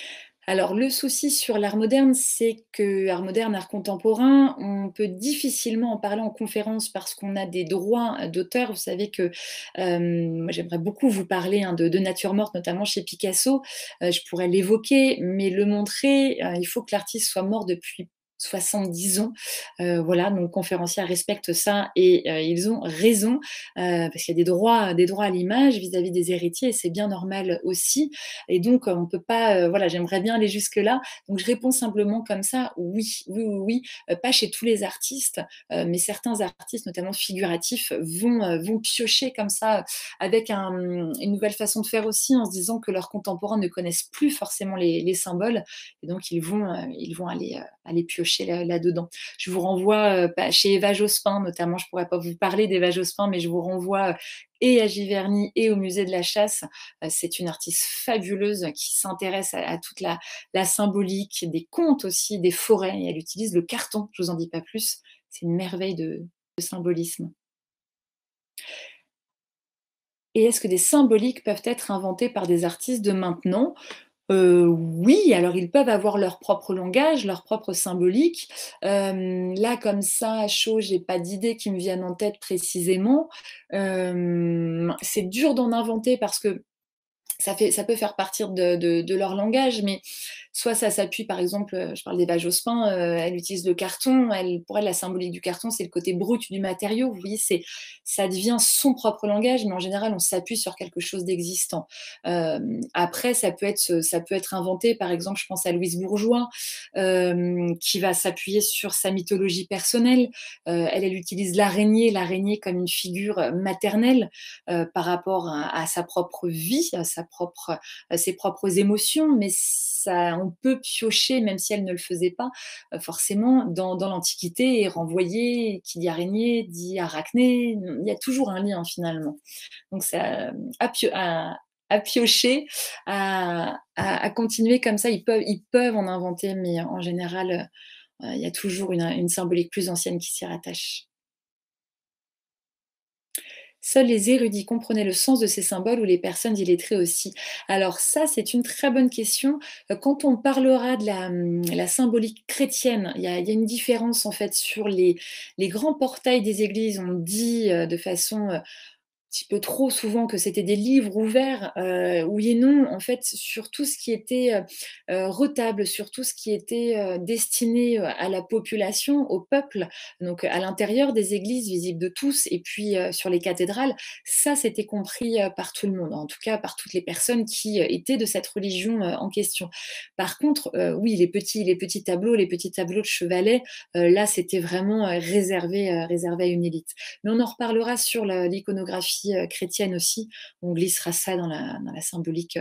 Alors le souci sur l'art moderne, c'est que art moderne, art contemporain, on peut difficilement en parler en conférence, parce qu'on a des droits, d'auteur. Vous savez que, moi j'aimerais beaucoup vous parler, hein, de nature morte, notamment chez Picasso. Je pourrais l'évoquer, mais le montrer, il faut que l'artiste soit mort depuis 70 ans. Voilà, donc conférenciers respectent ça, et ils ont raison, parce qu'il y a des droits à l'image vis-à-vis des héritiers, et c'est bien normal aussi. Et donc on peut pas, voilà, j'aimerais bien aller jusque-là. Donc je réponds simplement comme ça: oui, oui, oui, oui, pas chez tous les artistes, mais certains artistes, notamment figuratifs, vont piocher comme ça, avec une nouvelle façon de faire aussi, en se disant que leurs contemporains ne connaissent plus forcément les symboles, et donc ils vont aller piocher là-dedans. Je vous renvoie, bah, chez Eva Jospin notamment. Je pourrais pas vous parler d'Eva Jospin, mais je vous renvoie, et à Giverny et au musée de la Chasse. C'est une artiste fabuleuse qui s'intéresse à toute la symbolique, des contes aussi, des forêts, et elle utilise le carton. Je vous en dis pas plus. C'est une merveille de symbolisme. Et est-ce que des symboliques peuvent être inventés par des artistes de maintenant? Oui, alors ils peuvent avoir leur propre langage, leur propre symbolique. Là, comme ça, à chaud, j'ai pas d'idées qui me viennent en tête précisément. C'est dur d'en inventer, parce que ça peut faire partir de leur langage, mais soit ça s'appuie, par exemple, je parle d'Eva Jospin, elle utilise le carton, pour elle, la symbolique du carton, c'est le côté brut du matériau. Vous voyez, ça devient son propre langage, mais en général, on s'appuie sur quelque chose d'existant. Après, ça peut être inventé. Par exemple, je pense à Louise Bourgeois, qui va s'appuyer sur sa mythologie personnelle. Elle utilise l'araignée comme une figure maternelle par rapport à sa propre vie, à ses propres émotions, mais ça, on peut piocher, même si elle ne le faisait pas, forcément, dans l'Antiquité et renvoyer, qui dit araignée, dit arachné, il y a toujours un lien finalement. Donc ça, à piocher, à continuer comme ça, ils peuvent en inventer, mais en général, il y a toujours une symbolique plus ancienne qui s'y rattache. Seuls les érudits comprenaient le sens de ces symboles ou les personnes illettrées aussi. Alors ça, c'est une très bonne question. Quand on parlera de la symbolique chrétienne, il y a une différence en fait sur les grands portails des églises. On dit de façon petit peu trop souvent que c'était des livres ouverts, oui et non. En fait, sur tout ce qui était, retable, sur tout ce qui était, destiné, à la population, au peuple, donc à l'intérieur des églises visibles de tous et puis, sur les cathédrales, ça c'était compris, par tout le monde, en tout cas par toutes les personnes qui, étaient de cette religion, en question. Par contre, oui, les petits tableaux de chevalet, là c'était vraiment, réservé à une élite. Mais on en reparlera sur l'iconographie chrétienne aussi. On glissera ça dans la symbolique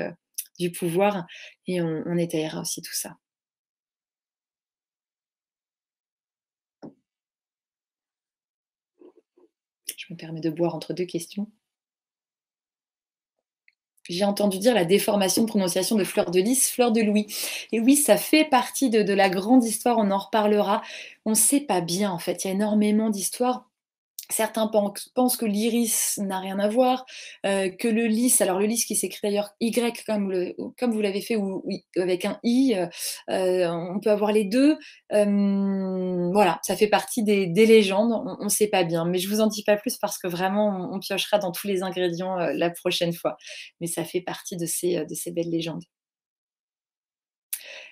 du pouvoir et on étayera aussi tout ça. Je me permets de boire entre deux questions. J'ai entendu dire la déformation de prononciation de Fleur de Lys, Fleur de Louis. Et oui, ça fait partie de la grande histoire, on en reparlera. On ne sait pas bien en fait, il y a énormément d'histoires. Certains pensent que l'iris n'a rien à voir, que le lys, alors le lys qui s'écrit d'ailleurs Y comme vous l'avez fait ou oui, avec un I, on peut avoir les 2. Voilà, ça fait partie des légendes, on ne sait pas bien. Mais je vous en dis pas plus parce que vraiment on piochera dans tous les ingrédients, la prochaine fois. Mais ça fait partie de ces belles légendes.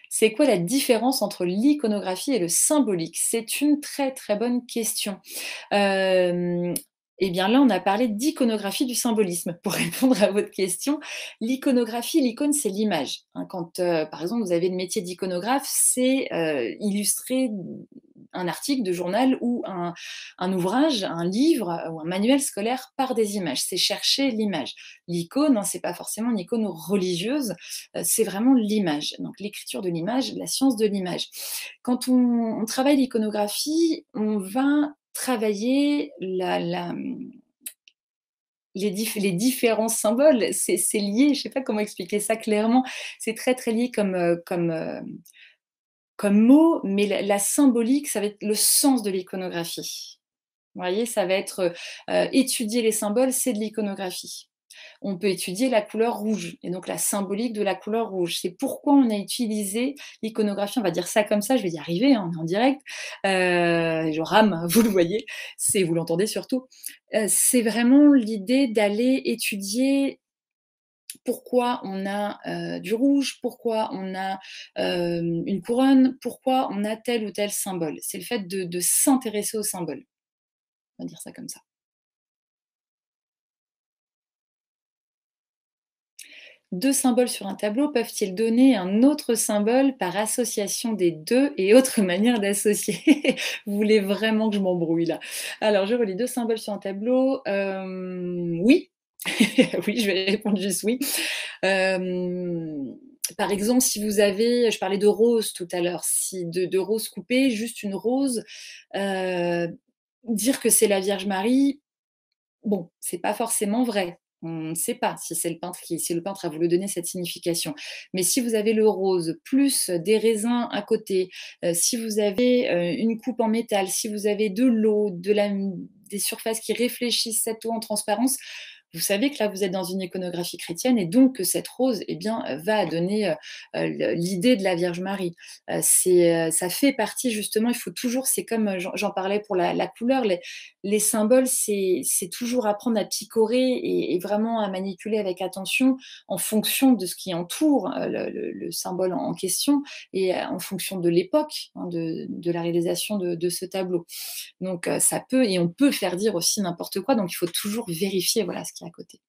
C'est quoi la différence entre l'iconographie et le symbolique? C'est une très, très bonne question. Hem, et bien là, on a parlé d'iconographie du symbolisme. Pour répondre à votre question, l'iconographie, l'icône, c'est l'image, hein. Quand, par exemple, vous avez le métier d'iconographe, c'est, illustrer un article de journal ou un ouvrage, un livre, ou un manuel scolaire par des images. C'est chercher l'image. L'icône, hein, c'est pas forcément une icône religieuse, c'est vraiment l'image. Donc l'écriture de l'image, la science de l'image. Quand on travaille l'iconographie, on va travailler les différents symboles. C'est lié, je ne sais pas comment expliquer ça clairement. C'est très, très lié comme mot, mais la symbolique, ça va être le sens de l'iconographie. Vous voyez, ça va être, étudier les symboles, c'est de l'iconographie. On peut étudier la couleur rouge et donc la symbolique de la couleur rouge. C'est pourquoi on a utilisé l'iconographie, on va dire ça comme ça, je vais y arriver, hein, on est en direct. Je rame, vous le voyez, vous l'entendez surtout. C'est vraiment l'idée d'aller étudier pourquoi on a, du rouge, pourquoi on a, une couronne, pourquoi on a tel ou tel symbole. C'est le fait de s'intéresser au symbole. On va dire ça comme ça. 2 symboles sur un tableau peuvent-ils donner un autre symbole par association des 2 et autres manières d'associer? Vous voulez vraiment que je m'embrouille là. Alors je relis 2 symboles sur un tableau, oui. Oui, je vais répondre juste oui. Par exemple, si vous avez je parlais de rose tout à l'heure, si de rose coupée, juste une rose, heu, dire que c'est la Vierge Marie, bon, c'est pas forcément vrai. On ne sait pas si le peintre a voulu donner cette signification. Mais si vous avez le rose, plus des raisins à côté, si vous avez, une coupe en métal, si vous avez de l'eau, des surfaces qui réfléchissent cette eau en transparence, vous savez que là, vous êtes dans une iconographie chrétienne et donc que cette rose, eh bien, va donner l'idée de la Vierge Marie. Ça fait partie justement, il faut toujours, c'est comme j'en parlais pour la couleur, les symboles, c'est toujours apprendre à picorer et vraiment à manipuler avec attention en fonction de ce qui entoure le symbole en question et en fonction de l'époque hein, de la réalisation de ce tableau. Donc ça peut, et on peut faire dire aussi n'importe quoi, donc il faut toujours vérifier voilà, ce qu'il y a à côté.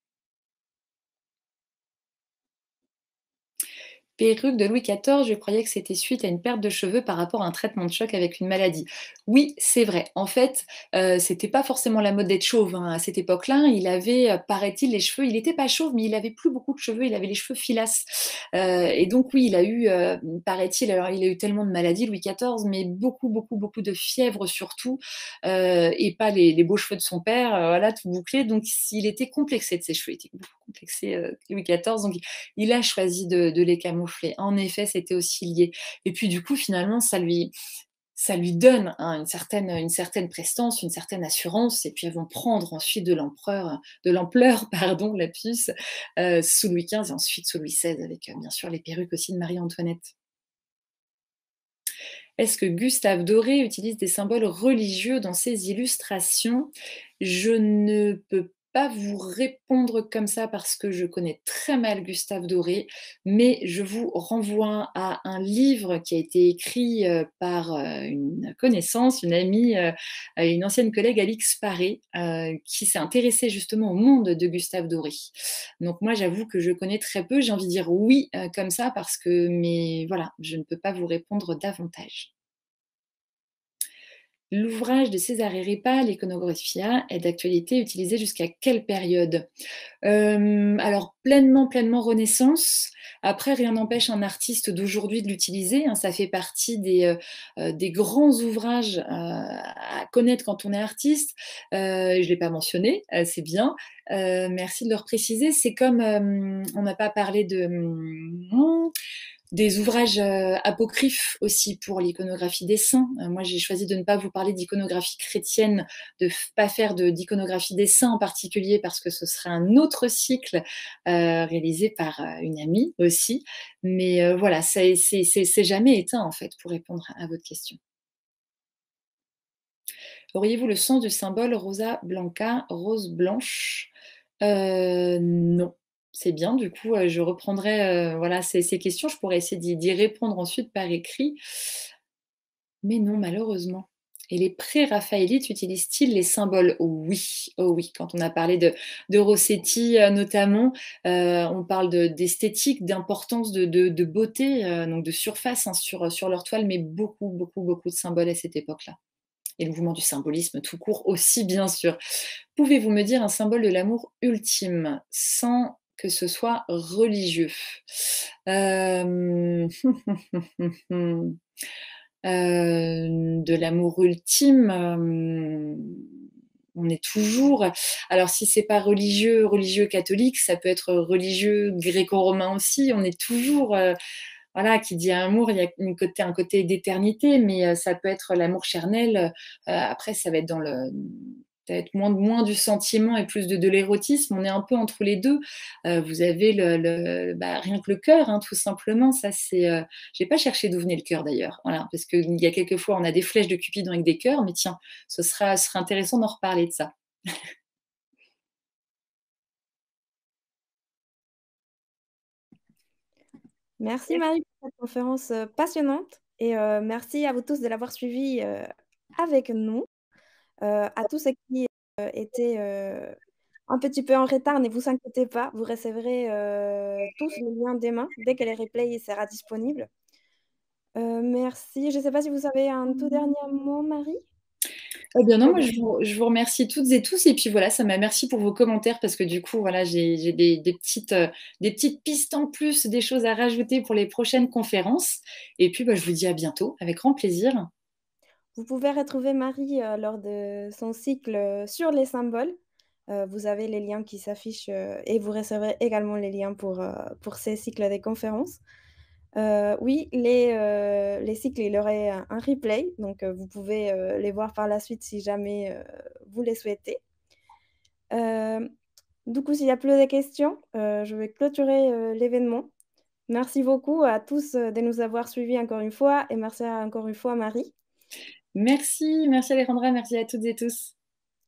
Perruque de Louis XIV, je croyais que c'était suite à une perte de cheveux par rapport à un traitement de choc avec une maladie. Oui, c'est vrai. En fait, c'était pas forcément la mode d'être chauve, hein. À cette époque-là, il avait, paraît-il, les cheveux il était pas chauve, mais il avait plus beaucoup de cheveux, il avait les cheveux filasses. Et donc oui, il a eu, paraît-il, alors il a eu tellement de maladies, Louis XIV, mais beaucoup, beaucoup, beaucoup de fièvre surtout, et pas les beaux cheveux de son père, voilà, tout bouclé. Donc il était complexé de ses cheveux, il était beaucoup complexé, Louis XIV, donc il a choisi de les camoufler. En effet, c'était aussi lié. Et puis du coup, finalement, ça lui donne hein, une certaine prestance, une certaine assurance, et puis elles vont prendre ensuite de l'ampleur, pardon, lapsus, sous Louis XV et ensuite sous Louis XVI, avec bien sûr les perruques aussi de Marie-Antoinette. Est-ce que Gustave Doré utilise des symboles religieux dans ses illustrations? Je ne peux pas vous répondre comme ça parce que je connais très mal Gustave Doré, mais je vous renvoie à un livre qui a été écrit par une connaissance, une amie, une ancienne collègue, Alix Paré, qui s'est intéressée justement au monde de Gustave Doré. Donc moi, j'avoue que je connais très peu. J'ai envie de dire oui comme ça parce que, mais voilà, je ne peux pas vous répondre davantage. L'ouvrage de Césare Ripa, l'Iconographia, est d'actualité, utilisé jusqu'à quelle période? Alors pleinement, pleinement Renaissance. Après, rien n'empêche un artiste d'aujourd'hui de l'utiliser, hein. Ça fait partie des grands ouvrages, à connaître quand on est artiste. Je ne l'ai pas mentionné, c'est bien. Merci de le repréciser. C'est comme, on n'a pas parlé des ouvrages apocryphes aussi pour l'iconographie des saints. Moi, j'ai choisi de ne pas vous parler d'iconographie chrétienne, de pas faire d'iconographie des saints en particulier parce que ce serait un autre cycle réalisé par une amie aussi. Mais voilà, c'est jamais éteint en fait pour répondre à votre question. Auriez-vous le sens du symbole Rosa Blanca, rose blanche? Non. C'est bien, du coup, je reprendrai, voilà, ces questions. Je pourrais essayer d'y répondre ensuite par écrit. Mais non, malheureusement. Et les pré-raphaélites utilisent-ils les symboles? Oui, oh oui. Quand on a parlé de Rossetti, notamment, on parle d'esthétique, d'importance, de beauté, donc de surface, hein, sur leur toile, mais beaucoup, beaucoup, beaucoup de symboles à cette époque-là. Et le mouvement du symbolisme tout court aussi, bien sûr. Pouvez-vous me dire un symbole de l'amour ultime, sans que ce soit religieux? Hem, de l'amour ultime, on est toujours, alors si c'est pas religieux catholique, ça peut être religieux gréco-romain aussi. On est toujours, voilà, qui dit amour, il y a un côté d'éternité, mais ça peut être l'amour charnel. Après, ça va être dans le peut-être moins du sentiment et plus de l'érotisme. On est un peu entre les 2. Vous avez bah, rien que le cœur, hein, tout simplement. Ça, c'est, j'ai pas cherché d'où venait le cœur d'ailleurs. Voilà, parce qu'il y a quelques fois, on a des flèches de Cupidon avec des cœurs, mais tiens, ce sera intéressant d'en reparler de ça. Merci Marie pour cette conférence passionnante et merci à vous tous de l'avoir suivi avec nous. À tous ceux qui étaient un petit peu en retard, ne vous inquiétez pas, vous recevrez tous le lien demain dès que le replay sera disponible. Merci. Je ne sais pas si vous avez un tout dernier mot, Marie? Eh bien non, Pour- moi je vous remercie toutes et tous et puis voilà, ça m'a merci pour vos commentaires parce que du coup voilà, j'ai des petites pistes en plus, des choses à rajouter pour les prochaines conférences et puis bah, je vous dis à bientôt avec grand plaisir. Vous pouvez retrouver Marie lors de son cycle sur les symboles. Vous avez les liens qui s'affichent et vous recevrez également les liens pour ces cycles de conférences. Oui, les cycles, il y aurait un replay, donc vous pouvez les voir par la suite si jamais vous les souhaitez. Euh, Du coup, s'il n'y a plus de questions, je vais clôturer l'événement. Merci beaucoup à tous de nous avoir suivis encore une fois et merci encore une fois Marie. Merci Alejandra, merci à toutes et tous.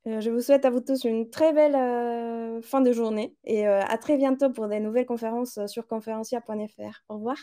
Je vous souhaite à vous tous une très belle fin de journée et à très bientôt pour des nouvelles conférences sur conférencia.fr. Au revoir.